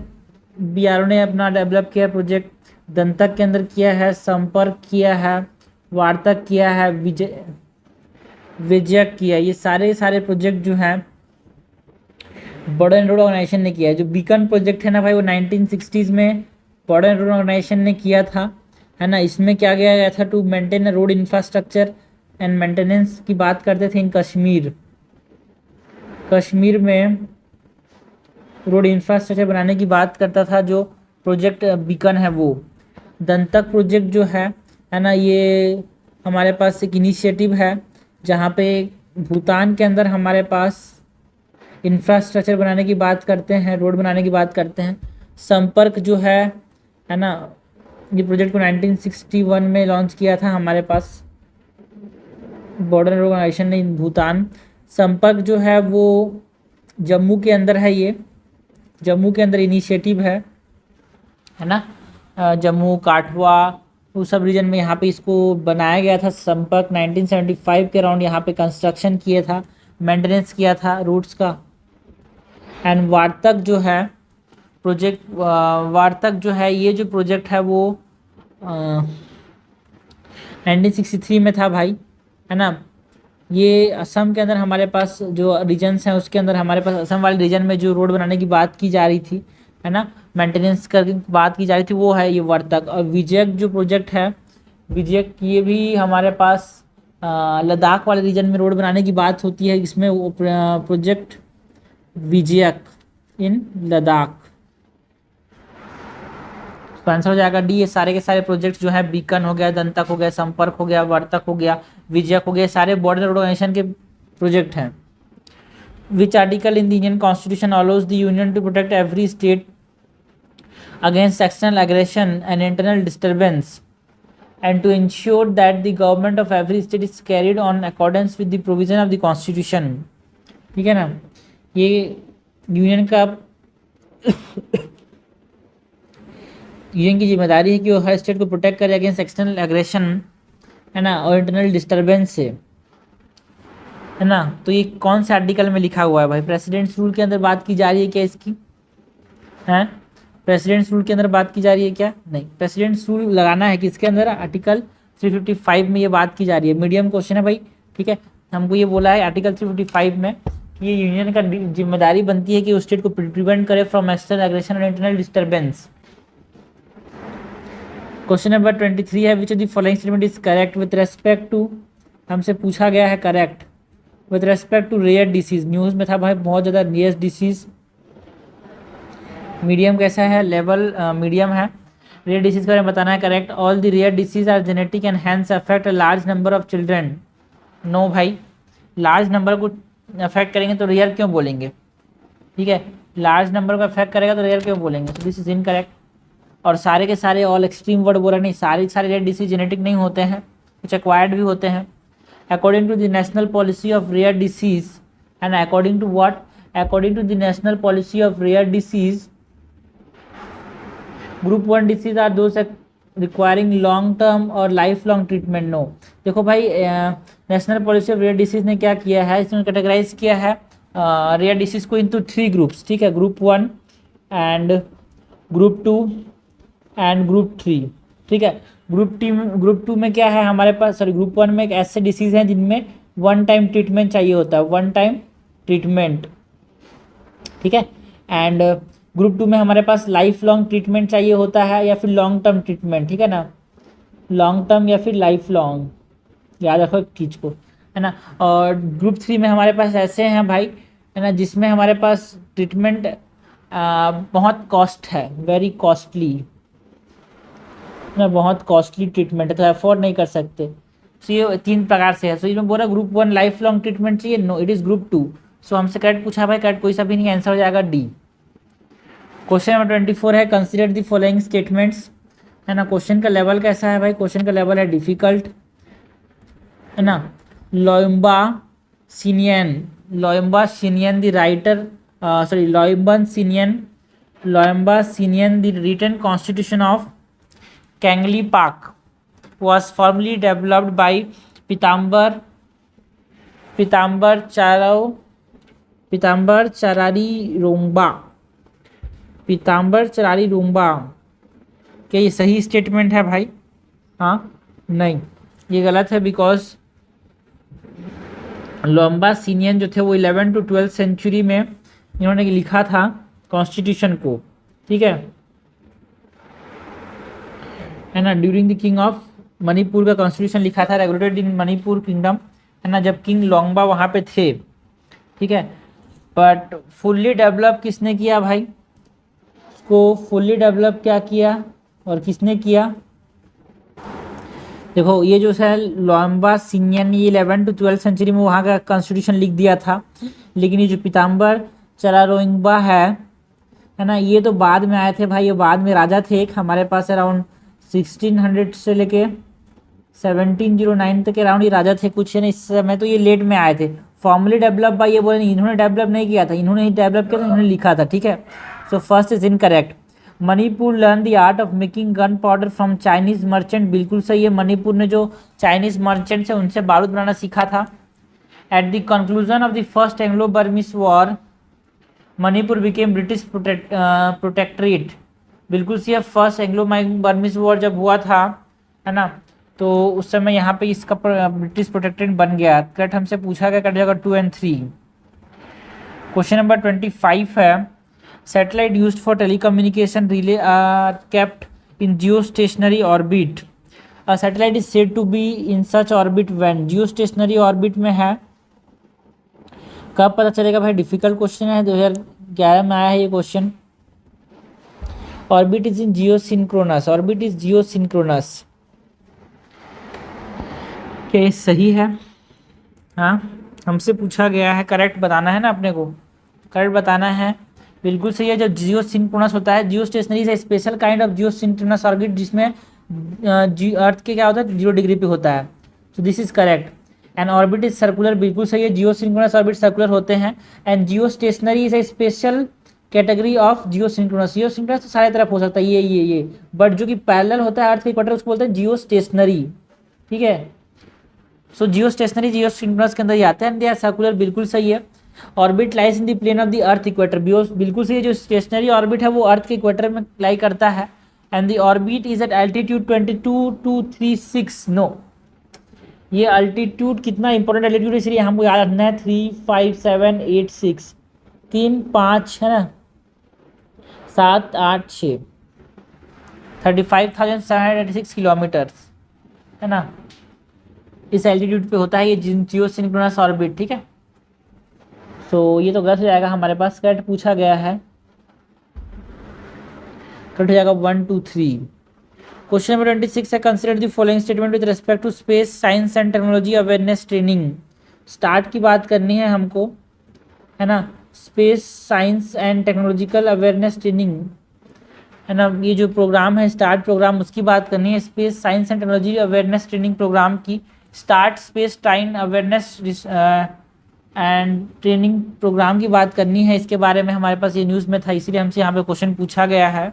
BRO ने अपना डेवलप किया प्रोजेक्ट, दंतक के अंदर किया है, संपर्क किया है, वार्तक किया है, विजयक किया, ये सारे प्रोजेक्ट जो हैं बॉर्डर एंड रोड ऑर्गेनाइजेशन ने किया है। जो बीकन प्रोजेक्ट है ना भाई, वो 1960s में बॉर्डर एंड रोड ऑर्गेनाइजेशन ने किया था, है ना। इसमें क्या किया गया था, to maintain road infrastructure and maintenance की बात करते थे इन कश्मीर में रोड इंफ्रास्ट्रक्चर बनाने की बात करता था जो प्रोजेक्ट बीकन है वो। दंतक प्रोजेक्ट जो है ना, ये हमारे पास एक इनिशिएटिव है जहाँ पे भूटान के अंदर हमारे पास इंफ्रास्ट्रक्चर बनाने की बात करते हैं, रोड बनाने की बात करते हैं। संपर्क जो है ना, ये प्रोजेक्ट को 1961 में लॉन्च किया था हमारे पास बॉर्डर ऑर्गेनाइजेशन ने भूटान। संपर्क जो है वो जम्मू के अंदर है, ये जम्मू के अंदर इनिशिएटिव है ना, जम्मू काठवा वो सब रीजन में यहाँ पे इसको बनाया गया था। संपर्क 1975 के अराउंड यहाँ पे कंस्ट्रक्शन किया था, मेंटेनेंस किया था रूट्स का। एंड वार्तक जो है प्रोजेक्ट, वार्तक जो है ये जो प्रोजेक्ट है वो 1963 में था भाई, है ना। ये असम के अंदर हमारे पास जो रीजन्स हैं उसके अंदर हमारे पास असम वाले रीजन में जो रोड बनाने की बात की जा रही थी, है ना, मेंटेनेंस करके बात की जा रही थी, वो है ये वार्तक। और विजयक जो प्रोजेक्ट है, विजयक ये भी हमारे पास लद्दाख वाले रीजन में रोड बनाने की बात होती है, इसमें वो प्रोजेक्ट विजयक इन लद्दाख। तो आंसर हो जाएगा डी। ये सारे के सारे प्रोजेक्ट्स जो है, बीकन हो गया, दंतक हो गया, संपर्क हो गया, वार्तक हो गया, विजयक हो गया, सारे बॉर्डर रोड ऑर्गेनाइजेशन के प्रोजेक्ट हैं। Which article in the Indian constitution allows the union to protect every state against external aggression and internal disturbance and to ensure that the government of every state is carried on accordance with the provision of the constitution। ठीक है ना, ये union का union की जिम्मेदारी है कि वो हर स्टेट को प्रोटेक्ट करे अगेंस्ट एक्सटर्नल एग्रेशन, है ना, और इंटरनल डिस्टर्बेंस से, है ना। तो ये कौन से आर्टिकल में लिखा हुआ है भाई, प्रेसिडेंट्स रूल के अंदर बात की जा रही है क्या इसकी, है प्रेसिडेंट्स रूल के अंदर बात की जा रही है क्या, नहीं। प्रेसिडेंट्स रूल लगाना है किसके अंदर, आर्टिकल 355 में ये बात की जा रही है। मीडियम क्वेश्चन है भाई, ठीक है। हमको ये बोला है आर्टिकल 355 में कि ये यूनियन का जिम्मेदारी बनती है कि उस स्टेट को प्रिवेंट करे फ्रॉम एक्सटर्नल एग्रेशन और इंटरनल डिस्टर्बेंस। क्वेश्चन नंबर 23 है, which of the following statement is correct with respect to, हमसे पूछा गया है correct with respect to rare disease. News में था भाई बहुत ज़्यादा रेयर डिसीज। मीडियम कैसा है, लेवल मीडियम है। रेयर डिसीज के बारे में बताना है correct. All the rare disease are genetic and hence affect a large number of children. No भाई, लार्ज नंबर को अफेक्ट करेंगे तो रेयर क्यों बोलेंगे, ठीक है। लार्ज नंबर को अफेक्ट करेगा तो रेयर क्यों बोलेंगे, तो दिस इज इनकरेक्ट। और सारे के सारे ऑल एक्सट्रीम वर्ड बोला नहीं, सारे रेयर डिसीज जेनेटिक नहीं होते हैं, कुछ एक्वायर्ड भी होते हैं। According to the national policy of rare disease, and according to what, according to the national policy of rare disease, group 1 disease are those requiring long term और life long treatment. No, देखो भाई national policy of rare disease ने क्या किया है, इसमें categorise किया है रेयर डिसीज को इनटू 3 ग्रुप्स, ठीक है। Group 1 and group 2 and group 3, ठीक है। ग्रुप 2 में क्या है हमारे पास, सॉरी ग्रुप 1 में एक ऐसे डिसीज हैं जिनमें 1 टाइम ट्रीटमेंट चाहिए होता है, 1 टाइम ट्रीटमेंट, ठीक है। एंड ग्रुप 2 में हमारे पास लाइफ लॉन्ग ट्रीटमेंट चाहिए होता है या फिर लॉन्ग टर्म ट्रीटमेंट, ठीक है ना, लॉन्ग टर्म या फिर लाइफ लॉन्ग, याद रखो एक चीज़ को, है ना। और ग्रुप 3 में हमारे पास ऐसे हैं भाई, है ना, जिसमें हमारे पास ट्रीटमेंट बहुत कॉस्ट है, वेरी कॉस्टली, ना बहुत कॉस्टली ट्रीटमेंट है, तो अफोर्ड नहीं कर सकते। सो ये 3 प्रकार से है। सो इसमें बोला ग्रुप 1 लाइफ लॉन्ग ट्रीटमेंट चाहिए, नो इट इज़ ग्रुप 2। सो हमसे करेक्ट पूछा भाई, करेक्ट कोई सा भी नहीं, आंसर हो जाएगा डी। क्वेश्चन नंबर 24 है, कंसिडर द फॉलोइंग स्टेटमेंट्स, है ना। क्वेश्चन का लेवल कैसा है भाई, क्वेश्चन का लेवल है डिफिकल्ट, है ना। Loyumba Shinyen, Loyumba Shinyen the writer, sorry Loyumba Shinyen the written constitution of Kangleipak was firmly developed by Pitambar Pitambar Charao Pitambar Charari Romba, Pitambar चरारी Roomba. क्या ये सही स्टेटमेंट है भाई? हाँ, नहीं, ये गलत है, बिकॉज लोम्बा सीनियन जो थे वो 11 to 12 सेंचुरी में इन्होंने लिखा था कॉन्स्टिट्यूशन को, ठीक है ना। During the king of Manipur का कॉन्स्टिट्यूशन लिखा था, रेगुलेटेड इन मणिपुर किंगडम, है ना, जब किंग लोंगबा वहाँ पे थे, ठीक है। बट फुल्ली डेवलप किसने किया भाई? उसको फुल्ली डेवलप क्या किया और किसने किया? देखो ये जो है लोम्बा सिनियन, ये 11 to 12 सेंचुरी में वहाँ का कॉन्स्टिट्यूशन लिख दिया था, लेकिन ये जो पीताम्बर चरारोइंगबा है ना, ये तो बाद में आए थे भाई, ये बाद में राजा थे एक हमारे पास, अराउंड 1600 से लेके 1709 तक के अराउंड ये राजा थे कुछ, है ना। इस समय तो ये लेट में आए थे। फॉर्मली डेवलप बाय ये बोले नहीं, इन्होंने डेवलप नहीं किया था, इन्होंने ही डेवलप किया था, इन्होंने लिखा था, ठीक है। सो first is incorrect. Manipur learn the art of making gun powder from Chinese merchant, बिल्कुल सही है। मणिपुर ने जो चाइनीज मर्चेंट्स है उनसे बारूद बनाना सीखा था। At the conclusion of the first Anglo Burmese war Manipur became British protectorate, बिल्कुल सी है। फर्स्ट एंग्लो बर्मिस वॉर जब हुआ था, है ना, तो उस समय यहाँ पे इसका ब्रिटिश प्रोटेक्टरेट बन गया। करेक्ट हमसे पूछा गया, कट जाएगा 2 and 3। क्वेश्चन नंबर 25 है, satellite used for telecommunication relay are kept in geostationary orbit. Satellite is said to be in such orbit when, geostationary orbit में है। कब पता चलेगा भाई? डिफिकल्ट क्वेश्चन है, 2011 में आया है ये question. Orbit is in Jio synchronous, orbit is Jio synchronous. क्या ये सही है? हाँ, हमसे पूछा गया है, करेक्ट बताना है ना अपने को, करेक्ट बताना है। बिल्कुल सही है। जब जियो सिंक्रोनस होता है, जियो स्टेशनरी है special kind of Jio synchronous orbit, जिसमें अर्थ के क्या होता है 0 डिग्री पे होता है। So this is correct. And orbit is circular, बिल्कुल सही है। जियो सिंक्रोनस ऑर्बिट सर्कुलर होते हैं। And Jio stationery is a special category of Jio synchronous. Jio synchronous तो सारी तरफ हो सकता है, ये बट जो कि पैरेलल होता है अर्थ के इक्वेटर उसको बोलते हैं जियो स्टेशनरी, ठीक है। सो जियो स्टेशनरी जियो सिंक्रोनस के अंदर ही आते हैं। दे आर सर्कुलर, बिल्कुल सही है। Orbit lies in the plane of the earth equator, बिल्कुल सही है। जो स्टेशनरी ऑर्बिट है वो अर्थ के इक्वेटर में लाई करता है। And the orbit is at altitude 22,236, no, ये अल्टीट्यूड कितना इंपॉर्टेंट एल्टीट्यूड, इसलिए हमको याद रखना है 35786, 3 5 है ना, 7 8 6, 35,786 किलोमीटर, है ना। इस एल्टीट्यूड पे होता है ये जियो सिंक्रोनस ऑर्बिट, ठीक है। सो ये तो गलत हो जाएगा, हमारे पास करेक्ट पूछा गया है, करेक्ट हो जाएगा 1 2 3। क्वेश्चन नंबर 26 है, consider the following statement with respect to space science and technology awareness training. Start की बात करनी है हमको, है ना, space science and technological awareness training, है ना। ये जो प्रोग्राम है स्टार्ट प्रोग्राम, उसकी बात करनी है, space science and technology awareness training program की। Start space time awareness and training program की बात करनी है। इसके बारे में हमारे पास ये न्यूज़ में था, इसीलिए हमसे यहाँ पे क्वेश्चन पूछा गया है।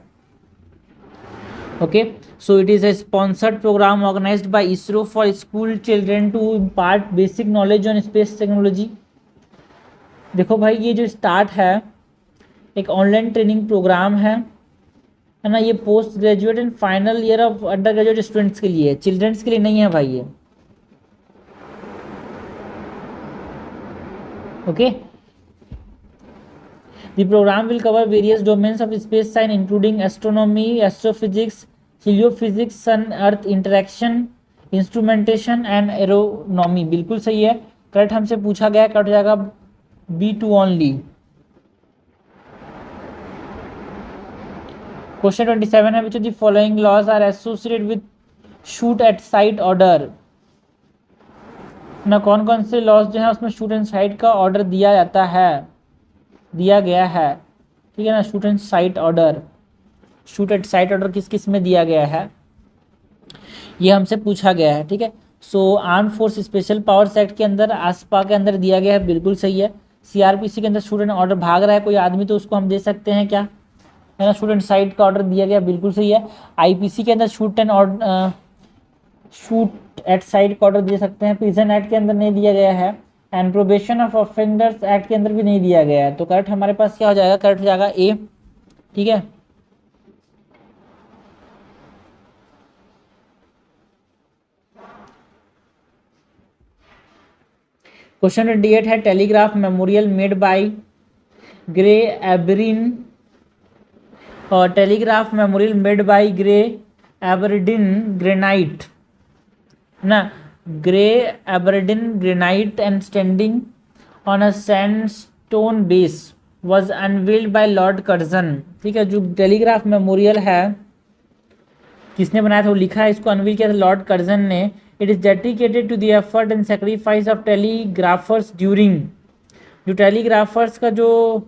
Okay, so it is a sponsored programme organised by ISRO for school children to impart basic knowledge on space technology. देखो भाई, ये जो स्टार्ट है एक ऑनलाइन ट्रेनिंग प्रोग्राम है ना। ये post graduate and final year of under graduate students के लिए, चिल्ड्रेंस के लिए नहीं है भाई ये, okay. The program will cover various domains of space science including astronomy, astrophysics, heliophysics, sun earth interaction, instrumentation and aeronomy। बिल्कुल सही है, करेक्ट हमसे पूछा गया, कट जाएगा B2 ओनली। क्वेश्चन 27 है, which of the following laws are associated with shoot at sight order. ना कौन कौन से लॉज जो है उसमें शूट एंड साइट का ऑर्डर दिया जाता है, दिया गया है, ठीक है ना। Shoot and sight order, shoot at sight order किस किस में दिया गया है, ये हमसे पूछा गया है, ठीक है। सो arm force special powers act के अंदर, आसपा के अंदर दिया गया है, बिल्कुल सही है। सीआरपीसी के अंदर शूट एंड ऑर्डर भाग रहा है कोई आदमी तो उसको हम दे सकते हैं क्या, है ना, शूट एंड साइट का ऑर्डर दिया गया, बिल्कुल सही है। आईपीसी के अंदर shoot and order, shoot at site का ऑर्डर दे सकते हैं। प्रिजन एक्ट के अंदर नहीं दिया गया है, and probation of offenders act के अंदर भी नहीं दिया गया है। तो करेक्ट हमारे पास क्या हो जाएगा, करेक्ट हो जाएगा ए, ठीक है। क्वेश्चन 28 है, telegraph memorial made by grey Aberdeen, और telegraph memorial made by grey Aberdeen granite ना, grey Aberdeen granite and standing on a sandstone base was unveiled by lord Curzon, ठीक है। जो टेलीग्राफ मेमोरियल है किसने बनाया था, वो लिखा है, इसको अनवील किया था लॉर्ड कर्जन ने। It is dedicated to the effort and sacrifice of telegraphers during, जो टेलीग्राफर्स का जो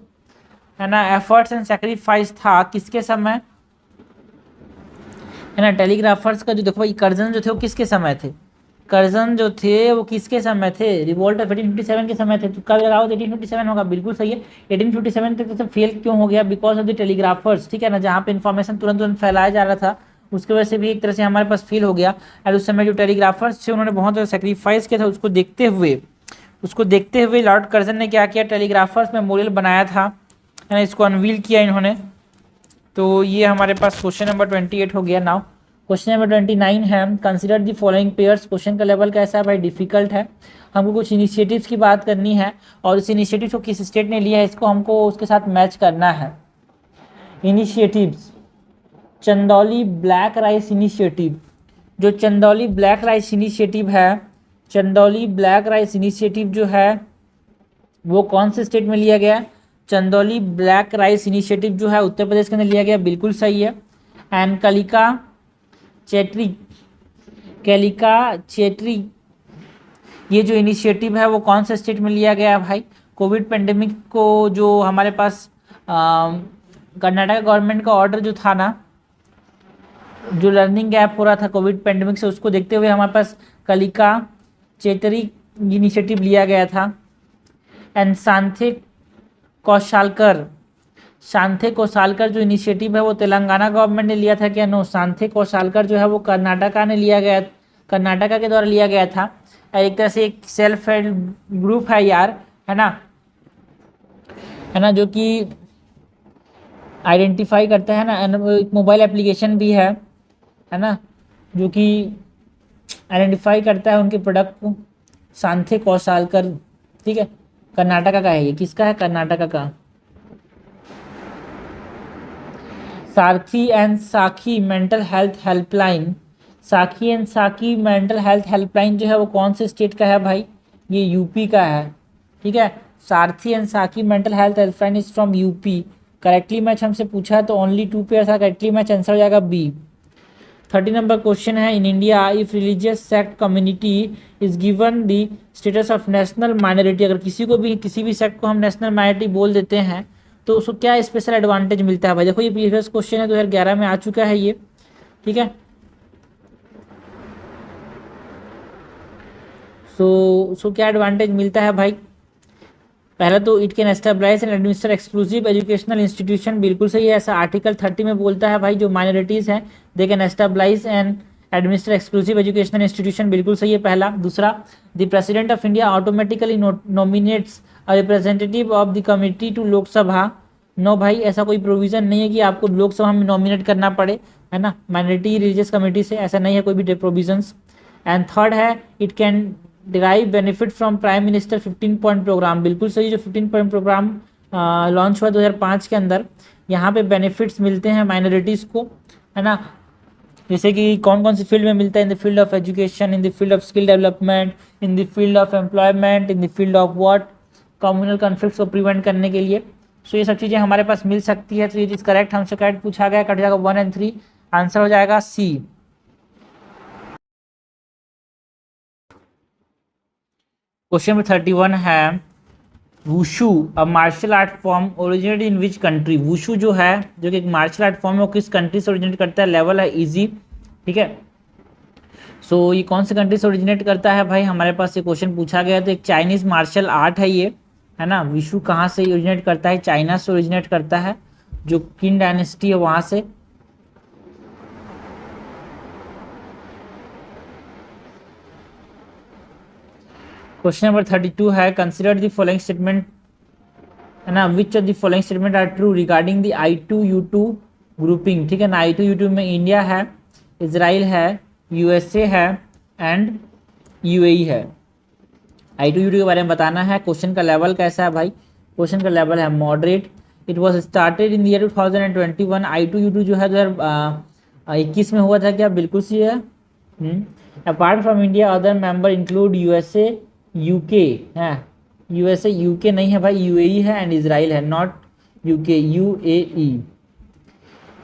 है ना एफर्ट्स एंड सेक्रीफाइस था किसके समय, है ना, टेलीग्राफर्स का जो, देखो भाई कर्जन जो थे वो किसके समय थे, कर्जन जो थे वो किसके समय थे, रिवोल्ट ऑफ 1857 के समय थे। तो कब लगाओ 1857 होगा, बिल्कुल सही है। 1857 तक तो फेल क्यों हो गया, बिकॉज ऑफ द टेलीग्राफर्स, ठीक है ना, जहाँ पे इन्फॉर्मेशन तुरंत तुरंत फैलाया जा रहा था उसकी वजह से भी एक तरह से हमारे पास फेल हो गया। और उस समय जो टेलीग्राफर्स थे उन्होंने बहुत ज़्यादा सेक्रीफाइस किया था, उसको देखते हुए लॉर्ड कर्जन ने क्या किया, टेलीग्राफर्स मेमोरियल बनाया था, है ना, इसको अनवील किया इन्होंने। तो ये हमारे पास क्वेश्चन नंबर 28 हो गया। नाउ क्वेश्चन नंबर 29 है, consider the following pairs. Question का लेवल कैसा है भाई, डिफिकल्ट है। हमको कुछ इनिशिएटिव्स की बात करनी है और इस इनिशिएटिव को किस स्टेट ने लिया है इसको हमको उसके साथ मैच करना है। Initiatives, Chandauli black rice initiative, जो चंदौली ब्लैक राइस इनिशिएटिव है, चंदौली ब्लैक राइस इनिशिएटिव जो है वो कौन से स्टेट में लिया गया, चंदौली ब्लैक राइस इनिशिएटिव जो है उत्तर प्रदेश के अंदर लिया गया, बिल्कुल सही है। एंड कलिका चेट्री ये जो इनिशिएटिव है वो कौन से स्टेट में लिया गया भाई, कोविड पेंडेमिक को जो हमारे पास कर्नाटक गवर्नमेंट का ऑर्डर जो था ना, जो लर्निंग गैप हो रहा था कोविड पेंडेमिक से, उसको देखते हुए हमारे पास कलिका चेतरी इनिशिएटिव लिया गया था। एंड सांथे कौशालकर जो इनिशिएटिव है वो तेलंगाना गवर्नमेंट ने लिया था क्या, नो, सांथे कौशालकर जो है वो कर्नाटका के द्वारा लिया गया था। एक तरह से एक सेल्फ हेल्प ग्रुप है यार, है ना, जो कि आइडेंटिफाई करता है ना, एक मोबाइल एप्लीकेशन भी है ना, जो कि आइडेंटिफाई करता है उनके प्रोडक्ट को। सांथे कौशालकर, ठीक है, कर्नाटका का है ये, किसका है, कर्नाटका का। सारथी एंड साखी मेंटल हेल्थ हेल्पलाइन, साखी एंड साखी मेंटल हेल्थ हेल्पलाइन जो है वो कौन से स्टेट का है भाई, ये यूपी का है, ठीक है। सारथी एंड साखी mental health helpline is from UP. Correctly match हमसे पूछा है तो ओनली 2 पेयर था, करेक्टली मैच आंसर हो जाएगा बी। 30 नंबर क्वेश्चन है, in India if religious sect community is given the status of national minority, अगर किसी को भी किसी भी सेक्ट को हम नेशनल माइनॉरिटी बोल देते हैं तो उसको क्या स्पेशल एडवांटेज मिलता है भाई। देखो ये प्रीवियस क्वेश्चन है, 2011 में आ चुका है ये, ठीक है। सो क्या एडवांटेज मिलता है भाई, पहला तो it can establish and administer exclusive educational institution, बिल्कुल सही है, ऐसा आर्टिकल 30 में बोलता है भाई, जो माइनॉरिटीज़ हैं they can establish and administer exclusive educational institution, बिल्कुल सही है पहला। दूसरा, the president of India automatically nominates a representative of the committee to Lok Sabha, no भाई ऐसा कोई प्रोविज़न नहीं है कि आपको लोकसभा में नॉमिनेट करना पड़े, है ना, माइनॉरिटी रिलीजियस कमिटी से, ऐसा नहीं है कोई भी प्रोविजंस। एंड थर्ड है, it can derive benefit from prime minister 15 point programme, बिल्कुल सही, जो 15 पॉइंट प्रोग्राम लॉन्च हुआ 2005 के अंदर, यहाँ पे बेनिफिट्स मिलते हैं माइनॉरिटीज़ को, है ना, जैसे कि कौन कौन सी फील्ड में मिलता है, in the field of education, in the field of skill development, in the field of employment, in the field of what, communal conflicts को प्रिवेंट करने के लिए, सो ये सब चीज़ें हमारे पास मिल सकती है। तो ये चीज़ करेक्ट हमसे करेक्ट पूछा गया, कट जाएगा 1 और 3, आंसर हो जाएगा सी। क्वेश्चन नंबर 31 है wushu a martial art form originate in which country. Wushu जो है, जो कि एक मार्शल आर्ट फॉर्म है, वो किस कंट्री से ओरिजिनेट करता है? लेवल है इजी, ठीक है। सो ये कौन से कंट्री से ओरिजिनेट करता है भाई, हमारे पास ये क्वेश्चन पूछा गया। तो एक चाइनीज मार्शल आर्ट है ये, है ना। विशु कहाँ से ओरिजिनेट करता है? चाइना से ओरिजिनेट करता है, जो किन डायनेस्टी है वहाँ से। क्वेश्चन नंबर 32 है कंसिडर द फॉलोइंग स्टेटमेंट, है ना, which of the following statement are true regarding the I2U2 grouping, ठीक है ना। I2U2 में इंडिया है, इजराइल है, USA है एंड UAE है। I2U2 के बारे में बताना है। क्वेश्चन का लेवल कैसा है भाई? क्वेश्चन का लेवल है moderate. It was started in the year 2021। I2U2 जो है 2021 में हुआ था क्या? बिल्कुल सी है। Apart from India other member include USA UK है। USA UK नहीं है भाई, UAE है एंड इजराइल है, not UK, UAE।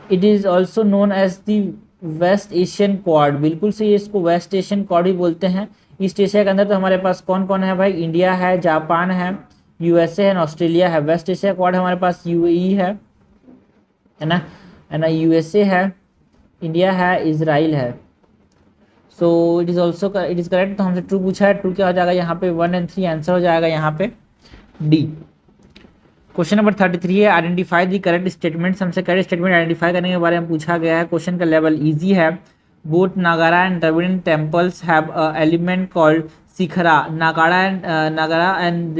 It is also known as the West Asian Quad, बिल्कुल से ये इसको वेस्ट एशियन क्वाड भी बोलते हैं। ईस्ट एशिया के अंदर तो हमारे पास कौन कौन है भाई? इंडिया है, जापान है, USA है, ऑस्ट्रेलिया है। वेस्ट एशिया क्वाड हमारे पास UAE है ना, है ना, USA है, इंडिया है, इजराइल है। सो it is also it is correct. तो हमसे ट्रू पूछा है, ट्रू क्या हो जाएगा यहाँ पे? 1 और 3, आंसर हो जाएगा यहाँ पे डी। क्वेश्चन नंबर 33 है आइडेंटिफाई द करेक्ट स्टेटमेंट्स। हमसे करेक्ट स्टेटमेंट आइडेंटिफाई करने के बारे में पूछा गया है। क्वेश्चन का लेवल इजी है। Both Nagara and Dravidian temples have element called Shikhara. Nagara and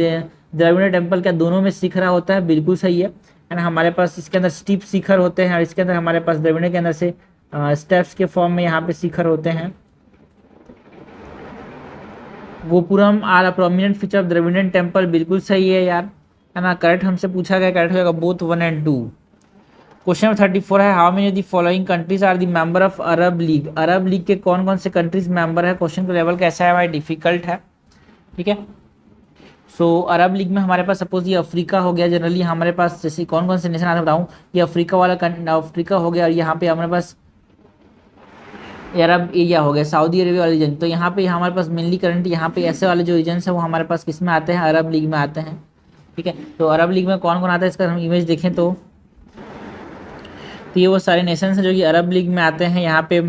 Dravid temple क्या दोनों में शिखरा होता है? बिल्कुल सही है ना। हमारे पास इसके अंदर स्टीप शिखर होते हैं और इसके अंदर हमारे पास द्रविड़ के अंदर से स्टेप्स के फॉर्म में यहाँ पे शिखर होते हैं। Gopuram are a prominent feature of Dravidian temple, बिल्कुल सही है यार, है ना। करेक्ट हमसे पूछा गया, करेक्ट हो जाएगा बोथ 1 और 2। क्वेश्चन नंबर 34 है how many of the following countries are the member of Arab League. Arab League के कौन कौन से कंट्रीज मेंबर है? क्वेश्चन का लेवल कैसा है भाई? डिफिकल्ट है, ठीक है। सो अरब लीग में हमारे पास सपोज ये अफ्रीका हो गया। जनरली हमारे पास जैसे कौन कौन से नेशन आते बताऊँ, ये अफ्रीका वाला अफ्रीका हो गया, और यहाँ पे हमारे पास अरब एरिया हो गया, सऊदी अरेबिया वाला रीजन। तो यहाँ पे हमारे पास मेनली करंट यहाँ पे ऐसे वाले जो रीजन है वो हमारे पास किस में आते हैं? अरब लीग में आते हैं, ठीक है। तो अरब लीग में कौन कौन आता है, इसका हम इमेज देखें तो ये वो सारे नेशंस हैं जो कि अरब लीग में आते हैं। यहाँ पे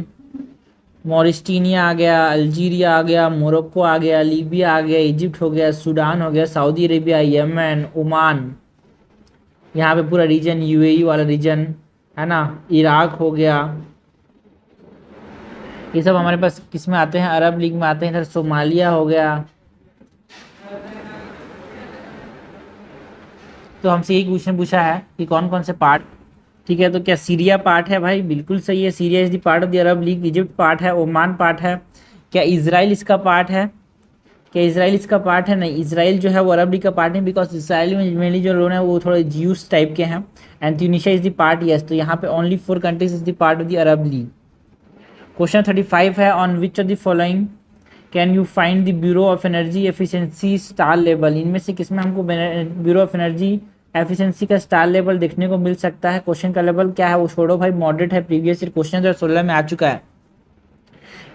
मॉरिस्टीनिया आ गया, अल्जीरिया आ गया, मोरक्को आ गया, लीबिया आ गया, इजिप्ट हो गया, सूडान हो गया, सऊदी अरेबिया, यमन, ओमान, यहाँ पे पूरा रीजन UAE वाला रीजन, है ना, इराक हो गया। ये सब हमारे पास किस में आते हैं? अरब लीग में आते हैं। इधर सोमालिया हो गया। तो हमसे यही क्वेश्चन पूछा है कि कौन कौन से पार्ट, ठीक है। तो क्या सीरिया पार्ट है भाई? बिल्कुल सही है, Syria is the part of the Arab league. Egypt part है, ओमान पार्ट है। क्या इजराइल इसका पार्ट है? क्या इजराइल इसका पार्ट है? नहीं, इजराइल जो है वो अरब लीग का पार्ट नहीं, बिकॉज इसराइल में मेनली जो लोग हैं वो थोड़े ज्यूस टाइप के हैं। And Tunisia is the part, yes. तो यहाँ पे only 4 countries is the part of the Arab league. Question 35 है on which of the following can you find the bureau of energy efficiency star level. इनमें से किसमें हमको bureau of energy efficiency का star level देखने को मिल सकता है? क्वेश्चन का लेवल क्या है वो छोड़ो भाई, मॉडरेट है। प्रीवियस ईयर क्वेश्चन 2016 में आ चुका है।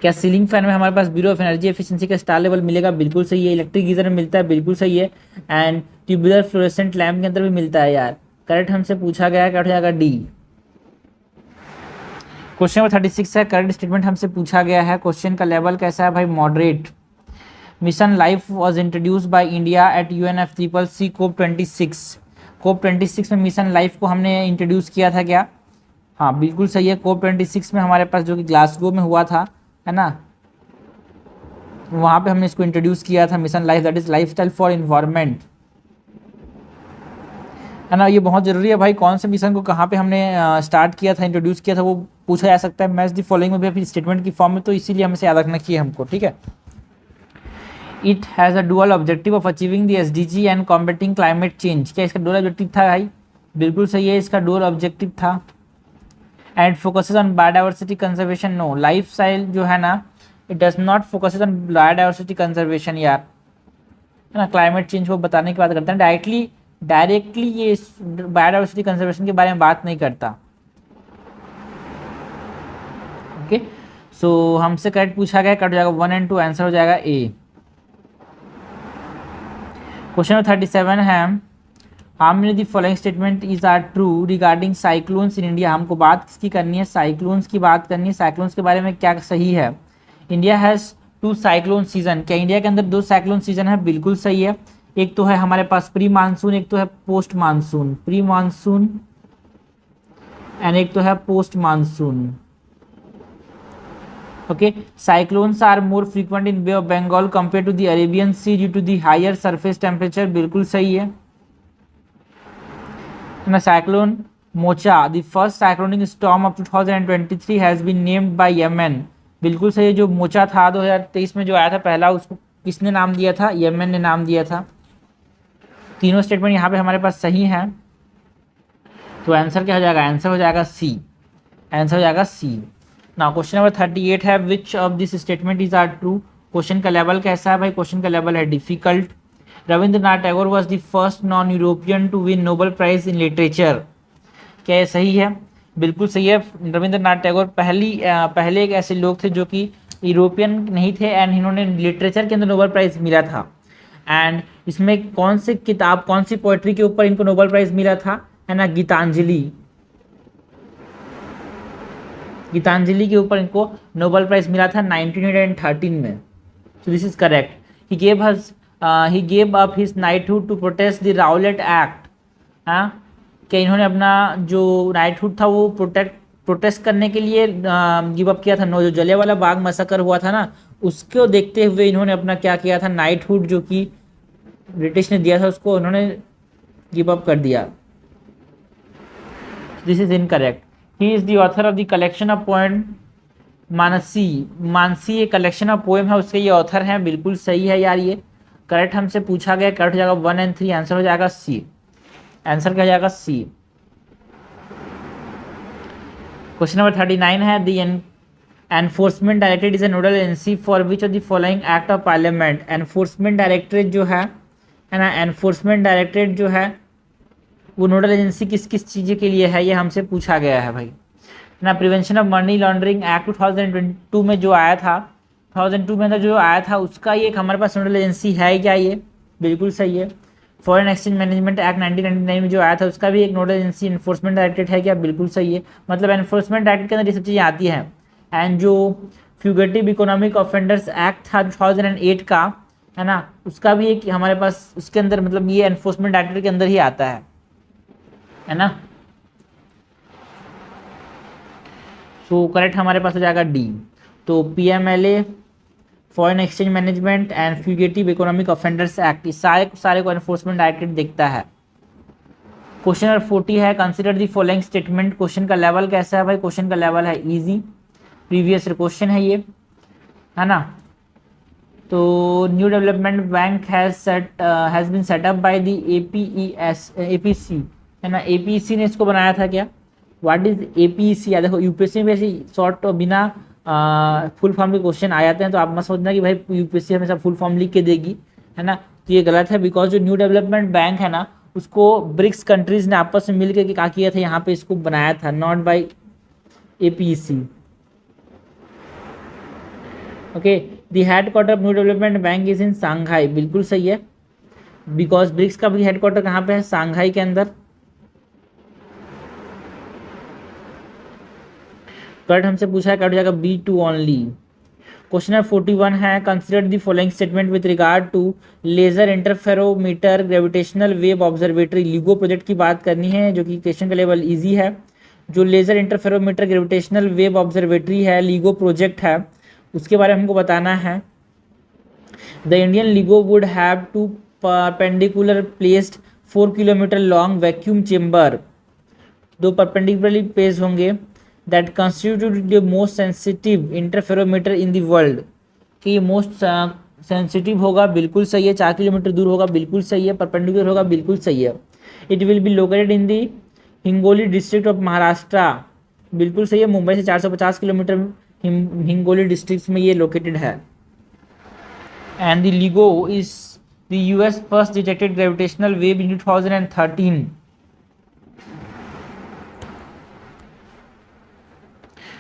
क्या सीलिंग फैन में हमारे पास ब्यूरो ऑफ एनर्जी एफिशिएंसी का स्टार लेवल मिलेगा? बिल्कुल सही है। इलेक्ट्रिक गीजर में मिलता है, बिल्कुल सही है। एंड ट्यूबुलर फ्लोरेसेंट लैम्प के अंदर भी मिलता है यार। करेक्ट हमसे पूछा गया, क्या हो जाएगा? डी। क्वेश्चन नंबर 36 है करेक्ट स्टेटमेंट हमसे पूछा गया है। क्वेश्चन का लेवल कैसा है भाई? Moderate. Mission life was introduce by India at UNFCCC COP26। COP26 में मिशन लाइफ को हमने इंट्रोड्यूस किया था क्या? हाँ बिल्कुल सही है। COP26 में हमारे पास जो कि ग्लासगो में हुआ था, है ना, वहाँ पे हमने इसको इंट्रोड्यूस किया था mission life, that is lifestyle for environment, है ना। ये बहुत ज़रूरी है भाई, कौन से मिशन को कहाँ पे हमने स्टार्ट किया था, इंट्रोड्यूस किया था, वो पूछा जा सकता है। मैच द फॉलोइंग में भी फिर स्टेटमेंट की फॉर्म में, तो इसीलिए हमें से याद रखना चाहिए हमको, ठीक है। It has a dual objective of achieving the SDG and combating climate change. क्या इसका डुअल ऑब्जेक्टिव था भाई? बिल्कुल सही है, इसका डुअल ऑब्जेक्टिव था। And focuses on biodiversity conservation. No, lifestyle जो है ना, it does not focuses on biodiversity conservation यार, है ना। क्लाइमेट चेंज को बताने की बात करते हैं, डायरेक्टली डायरेक्टली ये बायोडाइवर्सिटी कंजर्वेशन के बारे में बात नहीं करता। ओके, सो हमसे करेक्ट पूछा गया, कट हो जाएगा 1 and 2, आंसर हो जाएगा ए। क्वेश्चन नंबर 37 है, how many the following statement is are true regarding cyclones in India. हमको बात किसकी करनी है, साइक्लोन्स की बात करनी है। साइक्लोन्स के बारे में क्या सही है, इंडिया हैज़ 2 साइक्लोन सीजन। क्या इंडिया के अंदर 2 साइक्लोन सीजन है, बिल्कुल सही है। एक तो है हमारे पास प्री मानसून, एक तो है post monsoon, pre monsoon and एक तो है post monsoon. Okay, cyclones are more frequent in Bay of Bengal compare to the Arabian Sea due to the higher surface temperature, बिल्कुल सही है ना। Cyclone Mocha, the first cyclonic storm of 2023 has been named by Yemen, बिल्कुल सही है। जो mocha था 2023 में जो आया था पहला, उसको किसने नाम दिया था, यमन ने नाम दिया था। तीनों स्टेटमेंट यहाँ पे हमारे पास सही हैं, तो आंसर क्या हो जाएगा, आंसर हो जाएगा सी, आंसर हो जाएगा सी। ना क्वेश्चन नंबर 38 है, which of this statement is are true. Question का लेवल कैसा है भाई, क्वेश्चन का लेवल है difficult. Rabindranath Tagore was the first non European to win Nobel Prize in literature, क्या ये सही है, बिल्कुल सही है। रविंद्रनाथ टैगोर पहले एक ऐसे लोग थे जो कि यूरोपियन नहीं थे एंड इन्होंने लिटरेचर के अंदर नोबेल प्राइज़ मिला था। एंड इसमें कौन सी किताब, कौन सी पोइट्री के ऊपर इनको नोबेल प्राइज़ मिला था, है ना, गीतांजलि, गीतांजलि के ऊपर इनको नोबेल प्राइज़ मिला था 1913 में। So this is correct. He gave up his knighthood to protest the Rowlatt Act. हाँ, कि इन्होंने अपना जो नाइटहुड था वो प्रोटेस्ट करने के लिए गिव अप किया था। जो जलियांवाला बाग मैसेकर हुआ था ना, उसको देखते हुए इन्होंने अपना क्या किया था, नाइटहुड जो कि ब्रिटिश ने दिया था उसको उन्होंने गिव अप कर दिया। This is incorrect. He is the author of the collection of poem Mansi. Mansi एक कलेक्शन ऑफ पोएम है, उसके ये ऑथर हैं, बिल्कुल सही है यार। ये करेक्ट हमसे पूछा गया, करेक्ट हो जाएगा 1 and 3, आंसर हो जाएगा सी, आंसर क्या हो जाएगा सी। क्वेश्चन नंबर 39 है, the enforcement directorate is a nodal agency for which of the following act of parliament. Enforcement directorate जो है ना, एनफोर्समेंट डायरेक्टरेट जो है वो नोडल एजेंसी किस किस चीज़ों के लिए है, ये हमसे पूछा गया है भाई ना। Prevention of money laundering act 2022 में जो आया था, 2002 में जो आया था, उसका ये एक हमारे पास नोडल एजेंसी है क्या, ये बिल्कुल सही है। फॉरेन एक्सचेंज मैनेजमेंट एक्ट 1999 में जो आया था, उसका भी एक नोडल एजेंसी एनफोर्समेंट डायरेक्टरेट है क्या, बिल्कुल सही है। मतलब एनफोर्समेंट डायरेक्टरेट के अंदर ये सब चीज़ें आती हैं। एंड जो फ्यूगेटिव इकोनॉमिक ऑफेंडर्स एक्ट था 2008 का, है ना, उसका भी एक हमारे पास उसके अंदर, मतलब ये एनफोर्समेंट डायरेक्टरेट के अंदर ही आता है ना। सो करेक्ट हमारे पास हो जाएगा डी। तो PMLA, foreign exchange management and fugitive economic offenders act, इस सारे को एनफोर्समेंट डायरेक्टरेट देखता है। क्वेश्चन नंबर 40 है, consider the following statement. Question का लेवल कैसा है भाई, क्वेश्चन का लेवल है इजी, प्रीवियस क्वेश्चन है ये, है ना। तो New Development Bank has been set up by the APC, है ना। APC ने इसको बनाया था क्या, व्हाट इज APC। या देखो यूपीएससी में ऐसी शॉर्ट बिना फुल फॉर्म के क्वेश्चन आ जाते हैं, तो आप मत सोचना कि भाई यूपीएससी हमेशा फुल फॉर्म लिख के देगी, है ना, तो ये गलत है। बिकॉज जो न्यू डेवलपमेंट बैंक है ना, उसको ब्रिक्स कंट्रीज ने आपस में मिलकर क्या किया था, यहाँ पे इसको बनाया था, not by APC। Okay, the headquarter of New Development Bank is in Shanghai, बिल्कुल सही है। बिकॉज ब्रिक्स का भी हेडक्वार्टर कहाँ पे है, सांघाई के अंदर। करेक्ट हमसे पूछा है, करेक्ट हो जाएगा B2 ओनली। क्वेश्चन नंबर 41 है, consider the following statement with regard to laser interferometer gravitational wave observatory. LIGO project की बात करनी है, जो कि क्वेश्चन का लेवल इजी है। जो laser interferometer gravitational wave observatory है, लिगो प्रोजेक्ट है, उसके बारे में हमको बताना है। The Indian LIGO would have two perpendicular placed 4 kilometre long vacuum chamber, 2 perpendicularly place होंगे, that constitute the most sensitive interferometer in the world। कि ये मोस्ट सेंसिटिव होगा, बिल्कुल सही है। 4 किलोमीटर दूर होगा, बिल्कुल सही है। परपेंडिकुलर होगा, बिल्कुल सही है। It will be located in the Hingoli district of Maharashtra, बिल्कुल सही है। मुंबई से 450 किलोमीटर हिंगोली डिस्ट्रिक्ट में ये लोकेटेड है। And the लिगो is The US first detected gravitational wave in 2013.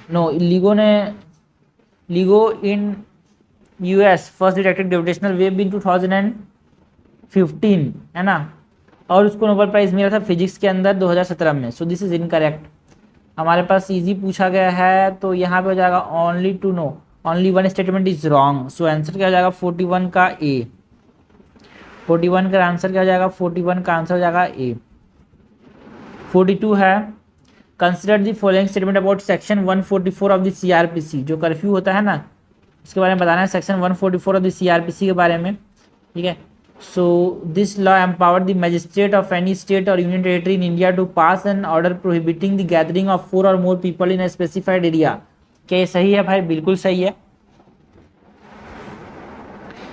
No, LIGO in US first detected gravitational wave in 2015, है ना, और उसको नोबेल प्राइज मिला था फिजिक्स के अंदर 2017 में. So this is incorrect. हमारे पास इजी पूछा गया है तो यहाँ पे हो जाएगा only two no, only one statement is wrong. So answer क्या हो जाएगा 41 का ए. 41 का आंसर क्या हो जाएगा, 41 का आंसर हो जाएगा ए. 42 है, consider the following statement about section 144 of the CrPC. जो कर्फ्यू होता है ना, इसके बारे में बताना है, सेक्शन 144 ऑफ द सीआरपीसी के बारे में. ठीक है. So this law empower the magistrate of any state or union territory in India to pass an order prohibiting the gathering of 4 or more people in a specified area. क्या ये सही है भाई? बिल्कुल सही है.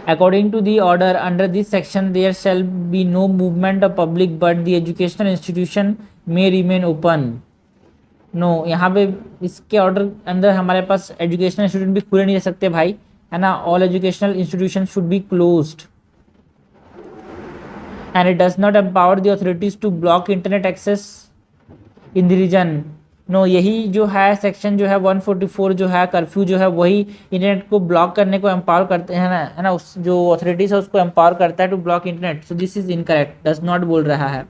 According to the order under this section, there shall be no movement of public, but the educational institution may remain open. No, यहाँ पे इसके ऑर्डर अंदर हमारे पास एजुकेशनल इंस्टीट्यूट भी खुले नहीं रह सकते भाई, है ना. All educational institution should be closed. And it does not empower the authorities to block internet access in the region. No, यही जो है सेक्शन जो है 144 जो है कर्फ्यू जो है, वही इंटरनेट को ब्लॉक करने को एम्पावर करते हैं ना, है ना. उस जो अथॉरिटीज है उसको एम्पावर करता है to block internet. So this is incorrect, does not बोल रहा है.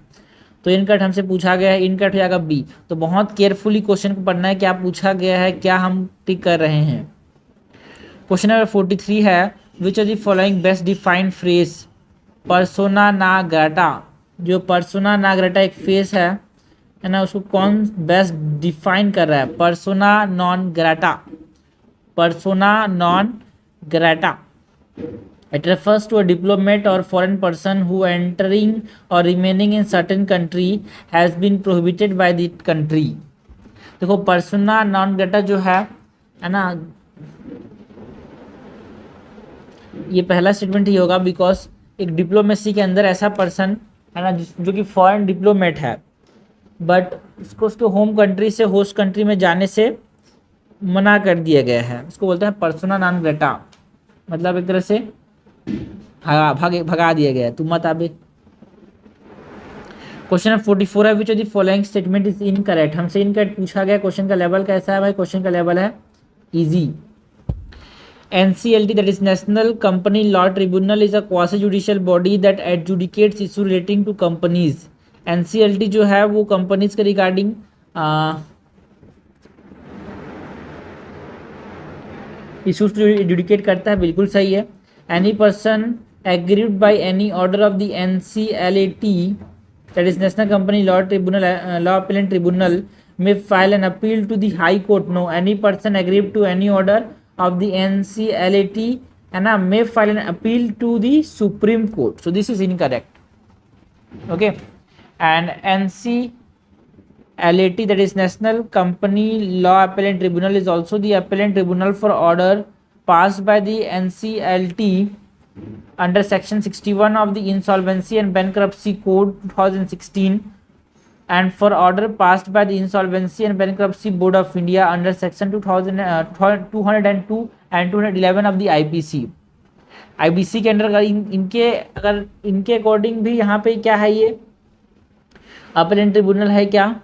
तो इनकरेक्ट हमसे पूछा गया है, इनकरेक्ट हो जाएगा बी. तो बहुत केयरफुली क्वेश्चन को पढ़ना है, क्या पूछा गया है, क्या हम टिक कर रहे हैं. क्वेश्चन नंबर 43 है, which are the following best defined phrase persona non grata. जो पर्सोना ना ग्राटा एक फेस है ना, उसको कौन बेस्ट डिफाइन कर रहा है? Persona non grata. Persona non grata. It refers to a diplomat और फॉरेन पर्सन हु एंटरिंग और remaining in certain country has been prohibited by the country. देखो पर्सोना नॉन ग्राटा जो है ना, ये पहला स्टेटमेंट ही होगा, बिकॉज एक डिप्लोमेसी के अंदर ऐसा पर्सन है ना जो कि फॉरेन डिप्लोमेट है, बट उसको उसके होम कंट्री से होस्ट कंट्री में जाने से मना कर दिया गया है. उसको बोलते हैं पर्सोना नॉन ग्रेटा, मतलब एक तरह से भगा दिया गया है, तुम मत आबे. क्वेश्चन नंबर 44 है, which of the following statement is incorrect. हमसे इनकरेक्ट पूछा गया. क्वेश्चन का लेवल कैसा है भाई? क्वेश्चन का लेवल है easy. NCLT, that is National Company Law Tribunal, is a quasi-judicial body that adjudicates issues relating to companies. NCLT जो है वो कंपनीज के रिगार्डिंग इशूज एडजुडिकेट करता है. बिल्कुल सही है. Any person agreed by any order of the NCLAT, that is National Company Law Tribunal, Law Appellate Tribunal, may file an appeal to the High Court. No, any person aggrieved to any order of the NCLAT and may file an appeal to the Supreme Court. So this is incorrect. Okay. And NCLAT, that is National Company Law Appellate Tribunal, is also the appellate tribunal for order passed by the NCLT under section 61 of the Insolvency and Bankruptcy Code 2016 and for order passed by the Insolvency and Bankruptcy Board of India under section 202 and 211 of the IBC. IBC के under अगर इनके according भी यहाँ पे क्या है, ये appellate tribunal है क्या?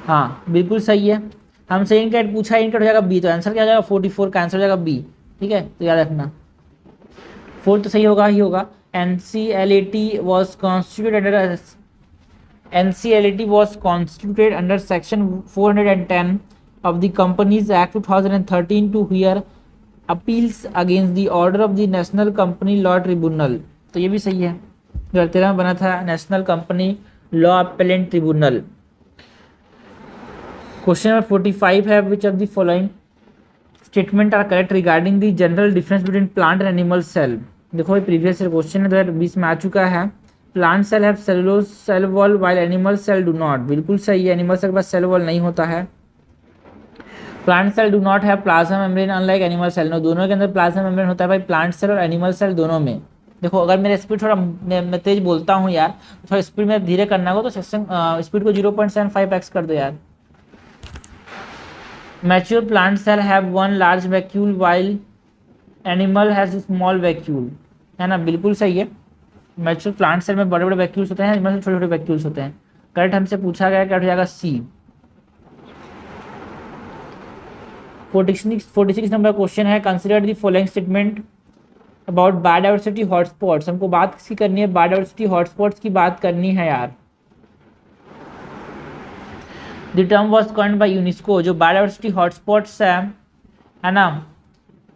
हाँ बिल्कुल सही है. हमसे इनकरेक्ट पूछा, इनकरेक्ट हो जाएगा बी. तो आंसर क्या हो जाएगा 44 का आंसर हो जाएगा बी. ठीक है, तो याद रखना 4 तो सही होगा ही होगा. NCLAT was constituted under section 410 of the Companies Act 2013 to hear appeals against the order of the National Company Law Tribunal. तो ये भी सही है. 2013 में बना था national company law appellate tribunal. Question number 45 है, which of the following statement are correct regarding the general difference between plant and animal cell. देखो ये प्रीवियस क्वेश्चन है 2020 में आ चुका है. Plant cell have cellulose cell wall while animal cell do not. बिल्कुल सही है, एनिमल सेल के पास सेल वॉल नहीं होता है. प्लांट सेल डू नॉट है plasma membrane unlike animal cell. No, दोनों के अंदर प्लाज्मा मेम्ब्रेन होता है भाई, प्लांट सेल और एनिमल सेल दोनों में. देखो अगर मेरा स्पीड थोड़ा मैं तेज बोलता हूँ यार, थोड़ा स्पीड में धीरे करना होगा, तो स्पीड को 0.75x कर दो यार. Mature plant cell have one large vacuole while animal has small vacuole. है ना, बिल्कुल सही है। मैच्योर प्लांट सेल में बड़े बड़े वैक्यूल्स होते हैं, इनमें से छोटे छोटे वैक्यूल्स होते हैं। करेक्ट हमसे पूछा गया, क्या हो जाएगा, सी। 46 नंबर क्वेश्चन है, consider the following statement about biodiversity hotspots. हमको बात किसकी करनी है, बायोडाइवर्सिटी हॉटस्पॉट्स की बात करनी है यार। The term was coined by UNESCO. जो बायोडाइवर्सिटी हॉटस्पॉट्स है ना,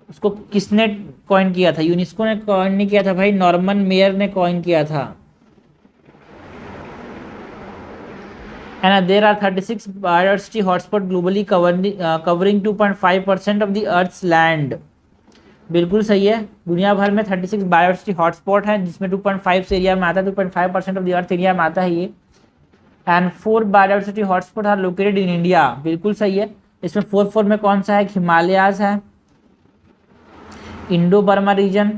उसको किसने कॉइन किया था, यूनेस्को ने कॉइन नहीं किया था भाई, नॉर्मन मेयर ने कॉइन किया था, है ना। There are 36 biodiversity hotspot globally covering 2.5% of the earth's land. बिल्कुल सही है, दुनिया भर में 36 बायोडाइवर्सिटी हॉटस्पॉट है, जिसमें 2.5 से एरिया में आता है, 2.5% ऑफ द अर्थ एरिया में आता है ये। And 4 biodiversity hotspot are located in India. बिल्कुल सही है। इसमें 4 में कौन सा है, हिमालयाज है, Indo Burma region,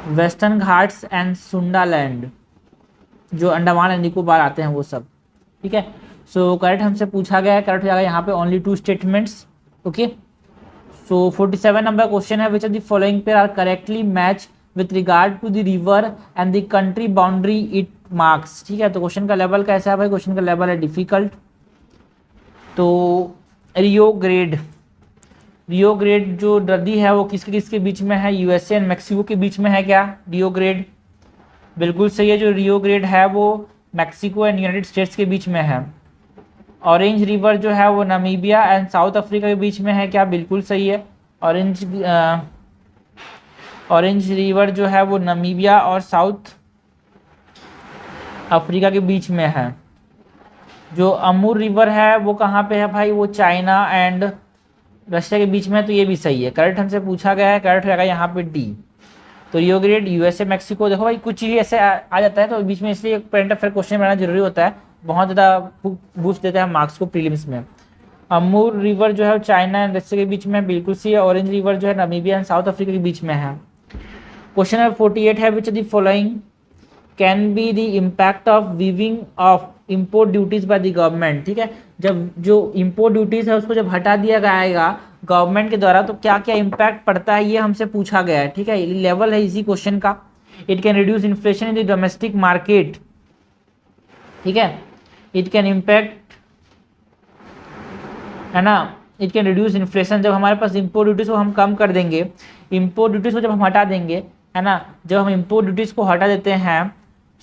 western Ghats and Sundaland, जो अंडमान एंड निकोबार आते हैं वो सब, ठीक है। सो करेक्ट हमसे पूछा गया है, करेक्ट हो जाएगा यहाँ पे only 2 statements, okay. So 47 number question है, which of the following pair are correctly match with regard to the river and the country boundary it marks, ठीक है। तो क्वेश्चन का लेवल कैसा है भाई, क्वेश्चन का लेवल है डिफिकल्ट। तो रियो ग्रेड जो नदी है वो किसके किसके बीच में है, यूएसए एंड मैक्सिको के बीच में है क्या, रियो ग्रेड। बिल्कुल सही है, जो रियो ग्रेड है वो मैक्सिको एंड यूनाइटेड स्टेट्स के बीच में है। ऑरेंज रिवर जो है वो नामीबिया एंड साउथ अफ्रीका के बीच में है क्या, बिल्कुल सही है। ऑरेंज रिवर जो है वो नामीबिया और साउथ अफ्रीका के बीच में है। जो अमूर रिवर है वो कहाँ पे है भाई, वो चाइना एंड रशिया के बीच में है, तो ये भी सही है। करेक्ट हमसे पूछा गया है, करेक्ट रहेगा यहाँ पे डी। तो रियो ग्रेड, यूएसए, मैक्सिको। देखो भाई कुछ चीज़ ऐसे आ जाता है तो बीच में, इसलिए करंट अफेयर क्वेश्चन बनाना जरूरी होता है, बहुत ज़्यादा बूस्ट देता है मार्क्स को प्रीलिम्स में। अमूर रिवर जो है चाइना एंड रशिया के बीच में, बिल्कुल सी है। ऑरेंज रिवर जो है नामीबिया एंड साउथ अफ्रीका के बीच में है। क्वेश्चन नंबर 48 है, which of the following can be the impact of weaving of import duties bye the government, ठीक है। जब जो इम्पोर्ट ड्यूटीज है उसको जब हटा दिया जाएगा गवर्नमेंट के द्वारा, तो क्या क्या इम्पैक्ट पड़ता है, ये हमसे पूछा गया है, ठीक है। लेवल है इसी क्वेश्चन का। It can reduce inflation in the domestic market, ठीक है। इट कैन इम्पैक्ट, है ना, इट कैन रिड्यूस इन्फ्लेशन। जब हमारे पास इम्पोर्ट ड्यूटीज को हम कम कर देंगे, इम्पोर्ट ड्यूटीज को जब हम हटा देंगे, है ना, जब हम इम्पोर्ट ड्यूटीज को हटा देते हैं,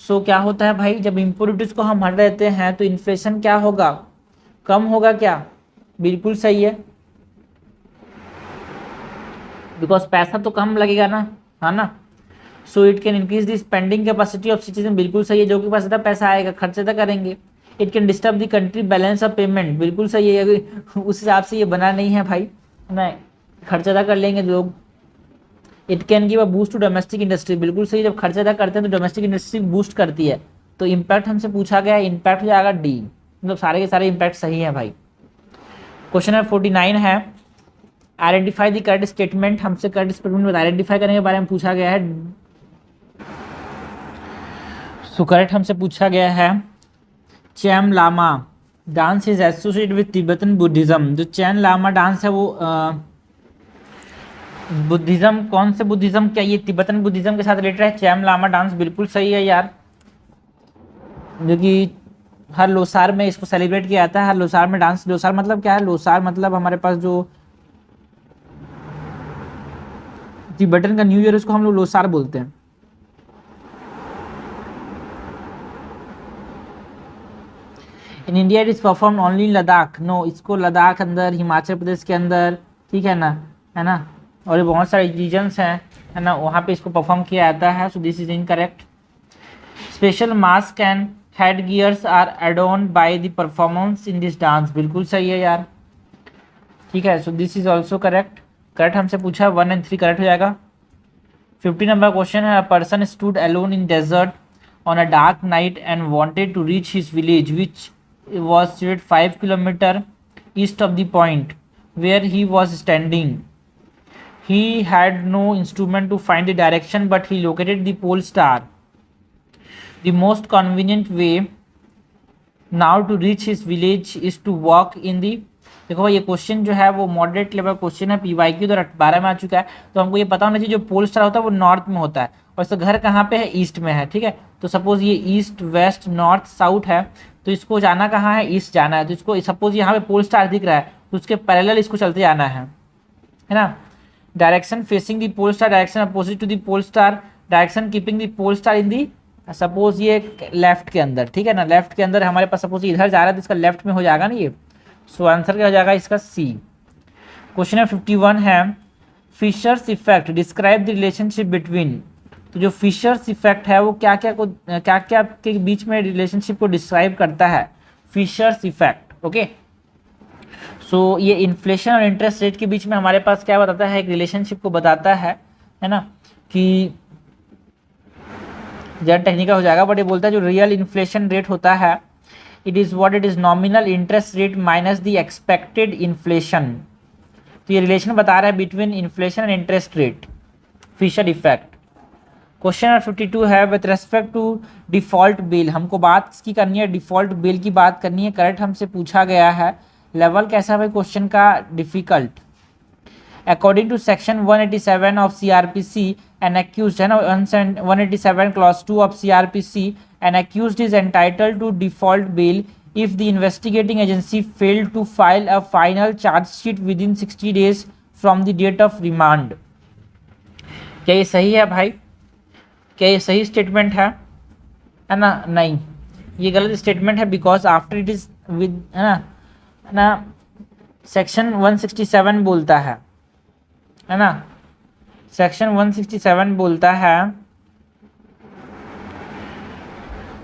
सो क्या होता है भाई, जब इम्पोर्ट ड्यूटीज को हम हटा देते हैं तो इन्फ्लेशन क्या होगा, कम होगा क्या, बिल्कुल सही है, बिकॉज पैसा तो कम लगेगा ना, है ना। So it can increase the spending capacity of citizen, बिल्कुल सही है, जो कि पास ज़्यादा पैसा आएगा खर्च ज़्यादा करेंगे। It can disturb the country balance of payment, बिल्कुल सही है, उस हिसाब से ये बना नहीं है भाई, है ना, खर्च ज़्यादा कर लेंगे लोग। It can give a boost to domestic industry, बिल्कुल सही, जब खर्च ज़्यादा करते हैं तो डोमेस्टिक इंडस्ट्री बूस्ट करती है। तो इम्पैक्ट हमसे पूछा गया है, इम्पैक्ट हो जाएगा डी, मतलब सारे के सारे इम्पैक्ट सही हैं भाई। क्वेश्चन नंबर 49 है, आइडेंटिफाई द करेक्ट स्टेटमेंट। हमसे करेक्ट स्टेटमेंट आइडेंटिफाई करने के बारे में पूछा गया है। सो करेक्ट हमसे पूछा गया है, Cham Lama dance is associated with Tibetan Buddhism. जो चैन लामा डांस है वो बुद्धिज्म, कौन से बुद्धिज्म, क्या ये तिब्बतन बुद्धिज्म के साथ रिलेटेड है, चैम लामा डांस, बिल्कुल सही है यार, जो कि हर लोसार में इसको सेलिब्रेट किया जाता है, हर लोसार में डांस। लोसार मतलब क्या है, लोसार मतलब हमारे पास जो तिब्बतन का न्यू ईयर, उसको हम लोग लोसार बोलते हैं। In India it is perform only in Ladakh, no, इसको लद्दाख अंदर, हिमाचल प्रदेश के अंदर, ठीक है ना, है ना, और ये बहुत सारे रीजन्स हैं, है ना, वहाँ पे इसको परफॉर्म किया जाता है। So this is incorrect. Special mask and head gears are adorned by the performance in this dance, बिल्कुल सही है यार, ठीक है। So this is also correct. Correct हमसे पूछा 1 और 3 करेक्ट हो जाएगा। 50 नंबर क्वेश्चन है, a person stood alone in desert on a dark night and wanted to reach his village which was situated 5 kilometers east of the point where he was standing. He had no instrument to find the direction, but he located the pole star. The most convenient way now to reach his village is to walk in the देखो भाई ये question जो है वो moderate level question है, PYQ 2012 में आ चुका है। तो हमको ये पता होना चाहिए जो पोल स्टार होता है वो नॉर्थ में होता है और इसका घर कहाँ पे है, ईस्ट में है, ठीक है। तो सपोज ये ईस्ट वेस्ट नॉर्थ साउथ है, तो इसको जाना कहाँ है, ईस्ट जाना है। तो इसको सपोज यहाँ पे पोल स्टार दिख रहा है तो उसके पैरेलल इसको चलते जाना है ना। Direction facing the pole star, direction opposite to the pole star, direction keeping the pole star in the, suppose ये लेफ्ट के अंदर, ठीक है ना, लेफ्ट के अंदर हमारे पास सपोज इधर जा रहा है तो इसका लेफ्ट में हो जाएगा ना ये। सो आंसर क्या हो जाएगा इसका सी। क्वेश्चन नंबर 51 है Fisher's effect, describe the relationship between. तो जो फिशर्स इफेक्ट है वो क्या क्या के बीच में रिलेशनशिप को डिस्क्राइब करता है, फिशर्स इफेक्ट। ओके, सो ये इन्फ्लेशन और इंटरेस्ट रेट के बीच में हमारे पास क्या बताता है, एक रिलेशनशिप को बताता है ना, कि ज़्यादा टेक्निकल हो जाएगा बट ये बोलता है जो रियल इन्फ्लेशन रेट होता है it is what it is nominal interest rate minus the expected inflation. तो ये रिलेशन बता रहा है between inflation and interest rate, Fisher effect. Question number 52 है with respect to default bail, हमको बात इसकी करनी है, डिफॉल्ट बिल की बात करनी है। करेक्ट हमसे पूछा गया है, लेवल कैसा है भाई क्वेश्चन का, difficult. According to section 187 of CRPC an accused है ना, 187 clause 2 of CRPC an accused is entitled to default bail if the investigating agency failed to file a final charge sheet within 60 days from the date of remand। क्या ये सही है भाई, क्या ये सही स्टेटमेंट है ना, नहीं ये गलत स्टेटमेंट है, because after it is with है ना सेक्शन 167 बोलता है ना, सेक्शन 167 बोलता है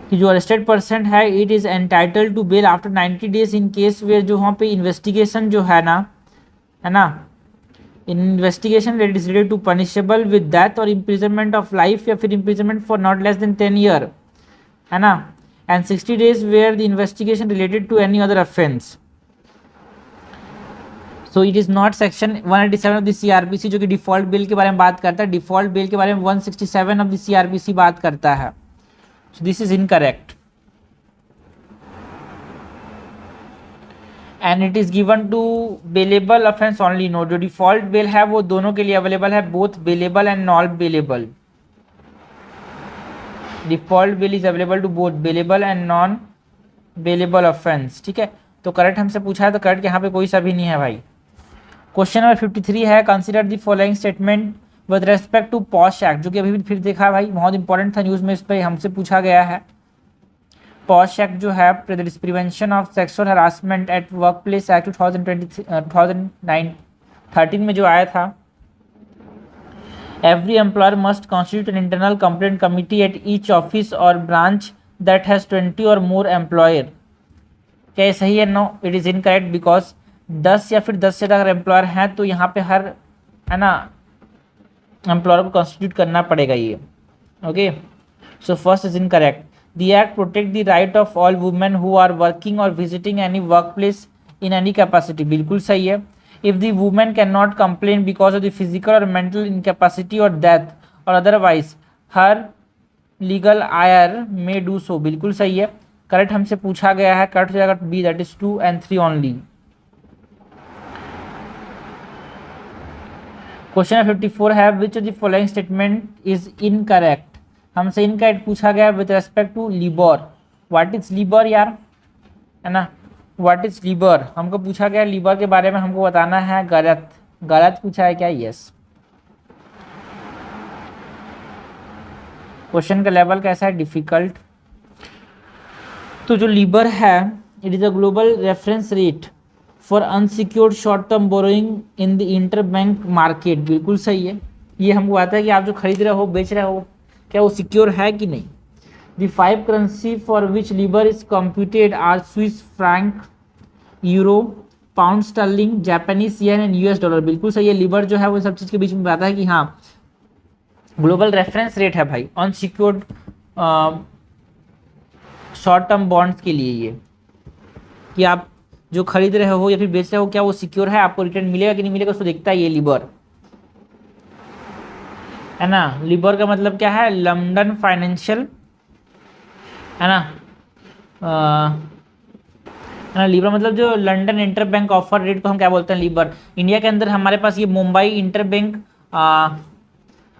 कि जो अरेस्टेड पर्सन है it is entitled to bail after 90 days in case where, जो वहाँ पे इन्वेस्टिगेशन जो है ना investigation it is related to punishable with death और इम्प्रिजनमेंट ऑफ लाइफ या फिर imprisonment for not less than 10 year है ना, and 60 days where the investigation related to any other offence. So it is not section 187 of the CRPC जो कि default bill के बारे में बात करता है, डिफॉल्ट बिल के बारे में 167 ऑफ द CRPC बात करता है। So this is incorrect and it is given to bailable offence only. No, जो डिफॉल्ट बिल है वो दोनों के लिए अवेलेबल है, both bailable and non bailable. Default bail is available to both bailable and non bailable offence, ठीक है। तो करेक्ट हमसे पूछा है तो करेक्ट यहाँ पे कोई सा भी नहीं है भाई। क्वेश्चन नंबर 53 है consider the following statement with respect to POSH act, जो कि अभी भी फिर देखा भाई बहुत इंपॉर्टेंट था न्यूज़ में, इस पर हमसे पूछा गया है। पॉश एक्ट जो है prevention of sexual harassment at work place act 2013 में जो आया था, every employer must constitute an internal complaint committee at each office और ब्रांच दैट हैज़ 20 और मोर एम्प्लॉयर। क्या ये सही है? No, it is incorrect because 10 या फिर 10 से ज़्यादा अगर एम्प्लॉयर हैं तो यहाँ पे हर है ना एम्प्लॉयर को कॉन्स्टिट्यूट करना पड़ेगा ये। Okay, so first is incorrect. The act protect the right of all women who are working or visiting any work place in any capacity, बिल्कुल सही है। If the women can not complain because of the physical or mental incapacity or death or otherwise her legal heir may do so, बिल्कुल सही है। Correct हमसे पूछा गया है, करेक्ट हो जाएगा B, that is 2 and 3 only. Question 54 है which of the following statement is incorrect. हमसे इनकरेक्ट पूछा गया with respect to LIBOR. What is LIBOR यार, है ना, व्हाट इज लीबर हमको पूछा गया, लीबर के बारे में हमको बताना है, गलत गलत पूछा है क्या? यस। क्वेश्चन का लेवल कैसा है? डिफिकल्ट। तो जो लीबर है it is a global reference rate for unsecured short term borrowing in the inter bank market, बिल्कुल सही है। ये हमको आता है कि आप जो खरीद रहे हो बेच रहे हो क्या वो सिक्योर है कि नहीं। The 5 currency for which LIBOR is computed are Swiss franc, euro, pound sterling, Japanese yen and US dollar, बिल्कुल सही है। लीबर जो है वो सब चीज़ के बीच में बताता है कि हाँ ग्लोबल रेफरेंस रेट है भाई अनसिक्योर्ड शॉर्ट टर्म बॉन्ड्स के लिए, ये कि आप जो खरीद रहे हो या फिर बेच रहे हो क्या वो सिक्योर है, आपको रिटर्न मिलेगा कि नहीं मिलेगा, उसको देखता है ये लीबर, है ना। लीबर का मतलब क्या है? लंदन फाइनेंशियल, है ना, है ना। लीबर मतलब जो London inter bank offer rate को हम क्या बोलते हैं, लीबर। इंडिया के अंदर हमारे पास ये मुंबई इंटर बैंक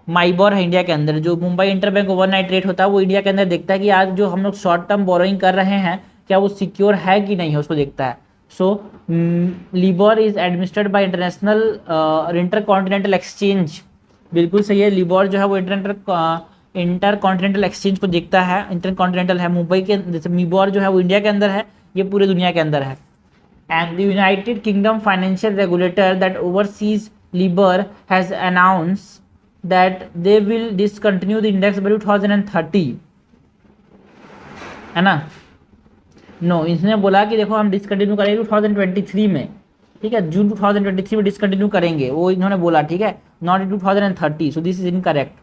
माइबॉर है। इंडिया के अंदर जो Mumbai inter bank overnight rate होता है वो इंडिया के अंदर देखता है कि आज जो हम लोग शॉर्ट टर्म बोरोइंग कर रहे हैं क्या वो सिक्योर है कि नहीं है, उसको देखता है। So LIBOR is administered by international inter continental exchange. बिल्कुल सही है। लिबोर जो है वो इंटर कॉन्टिनेंटल एक्सचेंज को देखता है। इंटर कॉन्टिनेंटल है मुंबई के, जैसे मीबोर जो है वो इंडिया के अंदर है, ये पूरे दुनिया के अंदर है। And the United kingdom financial regulator that overseas Libre has announce that they will discontinue the index by 2030, है ना। नो इसने बोला कि देखो हम डिसकंटिन्यू करेंगे 2023 में, ठीक है, जून 2023 में डिसकंटिन्यू करेंगे, वो इन्होंने बोला, ठीक है, not in 2030। So this is incorrect.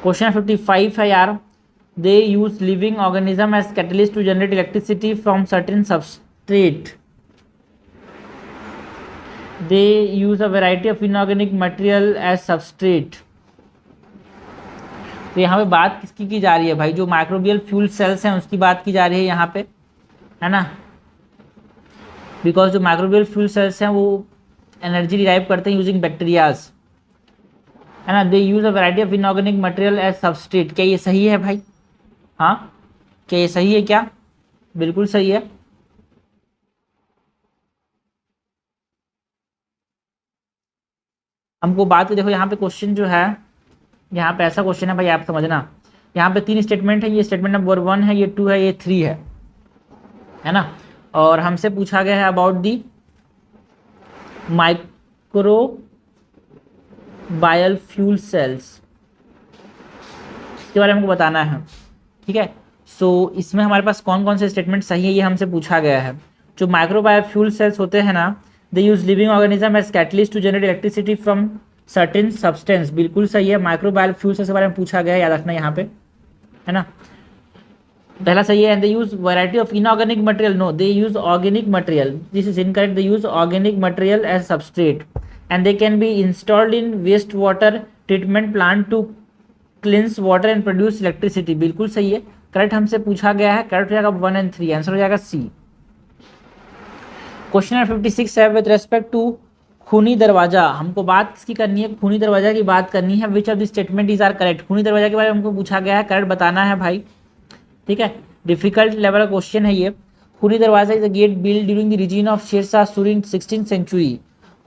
Question 55 है यार। They use living organism as catalyst to generate electricity from certain substrate. They use a variety of inorganic material as substrate। तो यहाँ पे बात किसकी की जा रही है भाई, जो माइक्रोबियल फ्यूल सेल्स हैं उसकी बात की जा रही है यहाँ पे, है ना। बिकॉज जो माइक्रोबियल फ्यूल सेल्स हैं वो एनर्जी डिराइव करते हैं यूजिंग बैक्टीरियाज, है ना। They use a variety of inorganic material as substrate. क्या ये सही है भाई? हाँ, क्या ये सही है? क्या बिल्कुल सही है। हमको बात देखो यहाँ पे क्वेश्चन जो है, यहाँ पे ऐसा क्वेश्चन है भाई, आप समझना। यहाँ पे 3 स्टेटमेंट है, ये स्टेटमेंट नंबर 1 है, ये 2 है, ये 3 है ना। और हमसे पूछा गया है अबाउट दी माइक्रो बायल फ्यूल सेल्स, इसके बारे में हमको बताना है, ठीक है। सो इसमें हमारे पास कौन कौन से स्टेटमेंट सही है ये हमसे पूछा गया है। जो माइक्रो बायल फ्यूल सेल्स होते हैं ना, they use living organism as catalyst to generate electricity from certain substance. बिल्कुल सही है। माइक्रो बायल फ्यूल सेल्स के बारे में पूछा गया है, याद रखना यहाँ पे, है ना। पहला सही है। And they use variety of inorganic material. No, they use organic material. This is incorrect. They use organic material as substrate and they can be installed in waste water treatment plant to cleanse water and produce electricity. बिल्कुल सही है। Correct हमसे पूछा गया है। Correct हो जाएगा 1 और 3, आंसर हो जाएगा सी। क्वेश्चन नंबर 56 है। विद रेस्पेक्ट टू खूनी दरवाजा, हमको बात किसकी करनी है? खूनी दरवाजा की बात करनी है। Which of the statement is are correct? Khooni Darwaza के बारे में हमको पूछा गया है, करेक्ट बताना है भाई, ठीक है। डिफिकल्ट लेवल का क्वेश्चन है ये। Khooni Darwaza is a gate build during the region of Sher Shah Suri in 16th century.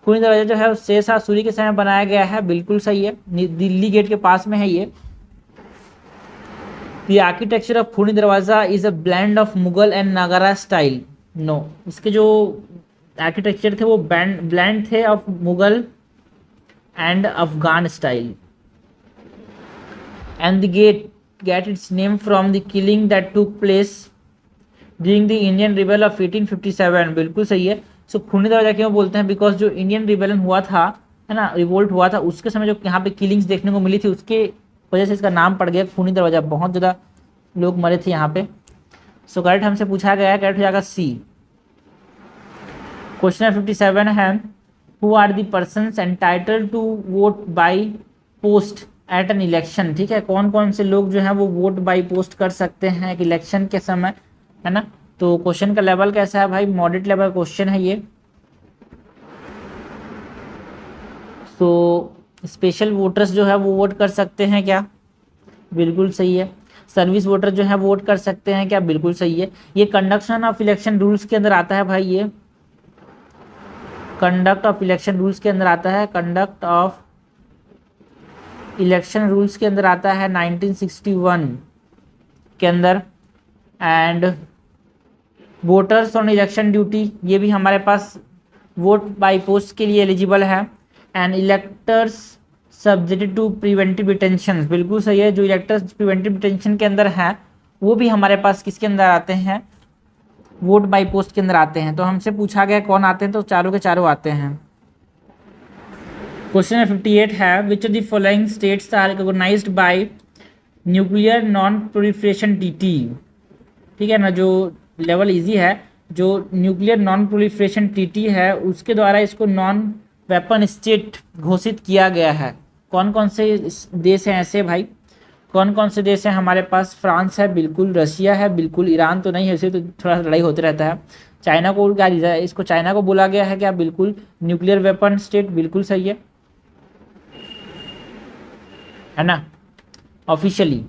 Khooni Darwaza जो है शेरशाह सूरी के समय बनाया गया है। बिल्कुल सही है। दिल्ली गेट के पास में है ये। The architecture of Khooni Darwaza is a blend of Mughal and Nagara style. No, इसके जो आर्किटेक्चर थे वो ब्लेंड थे of Mughal and Afghan style. And the gate get its name from the killing that took place during the Indian Rebellion of 1857। बिल्कुल सही है। सो खूनी दरवाजा क्यों बोलते हैं? बिकॉज जो इंडियन रिबेलियन हुआ था, है ना, रिवोल्ट हुआ था, उसके समय जो यहाँ पे किलिंग्स देखने को मिली थी, उसके वजह से इसका नाम पड़ गया खूनी दरवाजा। बहुत ज़्यादा लोग मरे थे यहाँ पे। सो करेक्ट हमसे पूछा गया है, करेक्ट हो जाएगा सी। क्वेश्चन 57 है। Who are the persons entitled to vote by post at an election. ठीक है, कौन कौन से लोग जो हैं वो वोट बाई पोस्ट कर सकते हैं एक इलेक्शन के समय, है ना। तो क्वेश्चन का लेवल कैसा है भाई? मॉडरेट लेवल क्वेश्चन है ये। सो स्पेशल वोटर्स जो है वो वोट कर सकते हैं क्या? बिल्कुल सही है। सर्विस वोटर जो है वोट कर सकते हैं क्या? बिल्कुल सही है। ये कंडक्शन ऑफ इलेक्शन रूल्स के अंदर आता है भाई, ये कंडक्ट ऑफ इलेक्शन रूल्स के अंदर आता है। कंडक्ट ऑफ इलेक्शन रूल्स के अंदर आता है 1961 के अंदर। And voters on election duty, ये भी हमारे पास वोट बाय पोस्ट के लिए एलिजिबल है। And electors subjected to preventive detention. बिल्कुल सही है। जो इलेक्टर्स प्रिवेंटिव डिटेंशन के अंदर हैं वो भी हमारे पास किसके अंदर आते हैं? वोट बाय पोस्ट के अंदर आते हैं। तो हमसे पूछा गया कौन आते हैं, तो चारों के चारों आते हैं। क्वेश्चन 58 है। Which of the following states are recognised by nuclear non proliferation treaty. ठीक है ना, जो लेवल इजी है, जो न्यूक्लियर नॉन प्रोलिफरेशन ट्रीटी है उसके द्वारा इसको नॉन वेपन स्टेट घोषित किया गया है। कौन कौन से देश हैं ऐसे भाई? कौन कौन से देश हैं हमारे पास? फ्रांस है बिल्कुल, रशिया है बिल्कुल, ईरान तो नहीं है, इसे तो थोड़ा लड़ाई होते रहता है। चाइना को क्या इसको चाइना को बोला गया है क्या? बिल्कुल। न्यूक्लियर वेपन स्टेट बिल्कुल सही है ना, ऑफिशियली,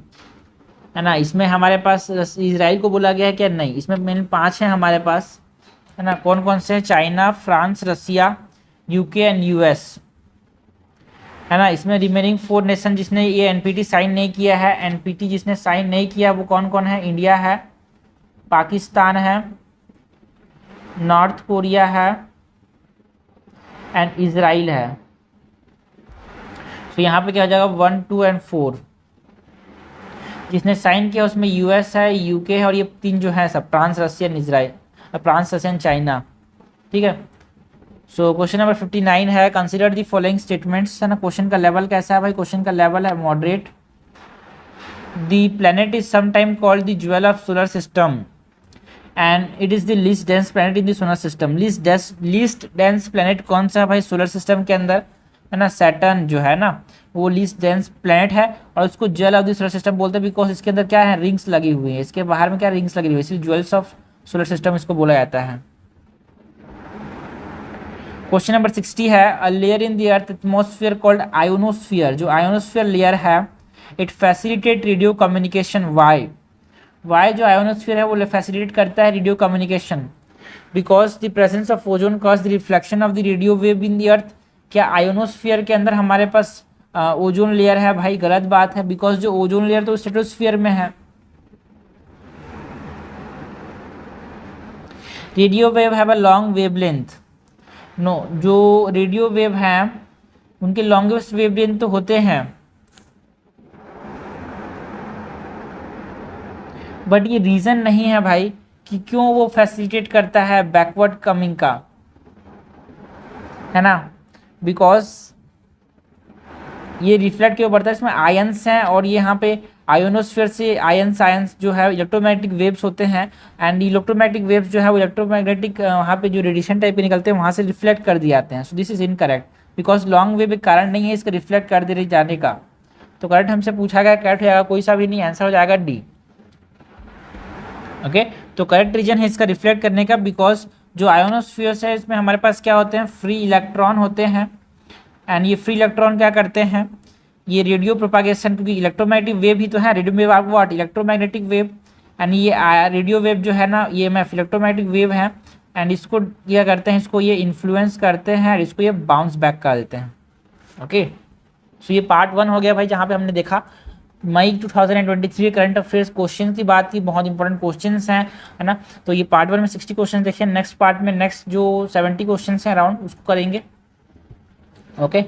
है ना। इसमें हमारे पास इजराइल को बोला गया है क्या? नहीं। इसमें मेन 5 हैं हमारे पास, है ना। कौन कौन से हैं? China, France, Russia, UK and US, है ना। इसमें रिमेनिंग 4 नेशन जिसने ये एनपीटी साइन नहीं किया है, एनपीटी जिसने साइन नहीं किया वो कौन कौन है? इंडिया है, पाकिस्तान है, नॉर्थ कोरिया है एंड इजराइल है। तो यहाँ पे क्या हो जाएगा? 1, 2 एंड 4 जिसने साइन किया उसमें यूएस है, यूके है और ये 3 जो है सब France, Russia, Israel, France, Russia, China, ठीक है। सो क्वेश्चन नंबर 59 है, कंसिडर दी फॉलोइंग स्टेटमेंट्स, है ना। क्वेश्चन का लेवल कैसा है भाई? क्वेश्चन का लेवल है moderate. The planet is sometime called the jewel of solar system and it is the least dense planet in the solar system. Least dense planet कौन सा है भाई सोलर सिस्टम के अंदर? है ना, सैटर्न जो है ना वो लीस्ट डेंस प्लेनेट है और उसको jewel of the solar system बोलते हैं बिकॉज इसके अंदर क्या है? रिंग्स लगी हुई है, इसके बाहर में क्या रिंग्स लगी हुई है, इसलिए ज्वेल्स ऑफ सोलर सिस्टम इसको बोला जाता है। क्वेश्चन नंबर 60 है, a layer in the earth atmosphere called ionosphere. जो आयोनोस्फीयर लेयर है it facilitate radio communication. Why जो आयोनोस्फीयर है वो फैसिलिटेट करता है radio communication because the presence of ozone cause the reflection of the radio wave in the earth. क्या ionosphere के अंदर हमारे पास ओजोन लेयर है? भाई गलत बात है, बिकॉज जो ओजोन लेयर तो स्ट्रेटोस्फीयर में है। Radio wave have a long wavelength. No, जो रेडियो वेव हैं उनके लॉन्गेस्ट वेवलेंथ तो होते हैं बट ये रीज़न नहीं है भाई कि क्यों वो फैसिलिटेट करता है बैकवर्ड कमिंग का, है ना। बिकॉज ये रिफ्लेक्ट क्यों बढ़ता है? इसमें आयंस हैं और ये यहाँ पे आयोनोस्फीयर से आयंस जो है इलेक्ट्रोमैग्नेटिक वेव्स होते हैं एंड इलेक्ट्रोमैग्नेटिक वेव्स जो है वो इलेक्ट्रोमैग्नेटिक वहाँ पे जो रेडिएशन टाइप के निकलते हैं वहाँ से रिफ्लेक्ट कर दिए जाते हैं। सो this is incorrect because long wave एक कारण नहीं है इसका रिफ्लेक्ट कर दे रही जाने का। तो करेक्ट हमसे पूछा गया, करेक्ट हो जाएगा, कोई सा भी नहीं, आंसर हो जाएगा डी। ओके, तो करेक्ट रीजन है इसका रिफ्लेक्ट करने का बिकॉज जो आयोनोस्फीयर्स है इसमें हमारे पास क्या होते हैं? फ्री इलेक्ट्रॉन होते हैं एंड ये फ्री इलेक्ट्रॉन क्या करते हैं? ये रेडियो प्रोपागेशन, क्योंकि इलेक्ट्रोमैग्नेटिक वेव ही तो है, रेडियो वेव आपको व्हाट इलेक्ट्रोमैग्नेटिक वेव एंड ये रेडियो वेव जो है ना ये इलेक्ट्रोमैग्नेटिक वेव है एंड इसको क्या करते हैं? इसको ये इन्फ्लुएंस करते हैं और इसको ये बाउंस बैक कर देते हैं। ओके, सो ये पार्ट 1 हो गया भाई जहाँ पे हमने देखा मई 2023 करंट अफेयर्स क्वेश्चन की बात की, बहुत इंपॉर्टेंट क्वेश्चंस हैं, है ना। तो ये पार्ट 1 में 60 क्वेश्चन देखिए, नेक्स्ट पार्ट में नेक्स्ट जो 70 क्वेश्चन हैं अराउंड उसको करेंगे। ओके।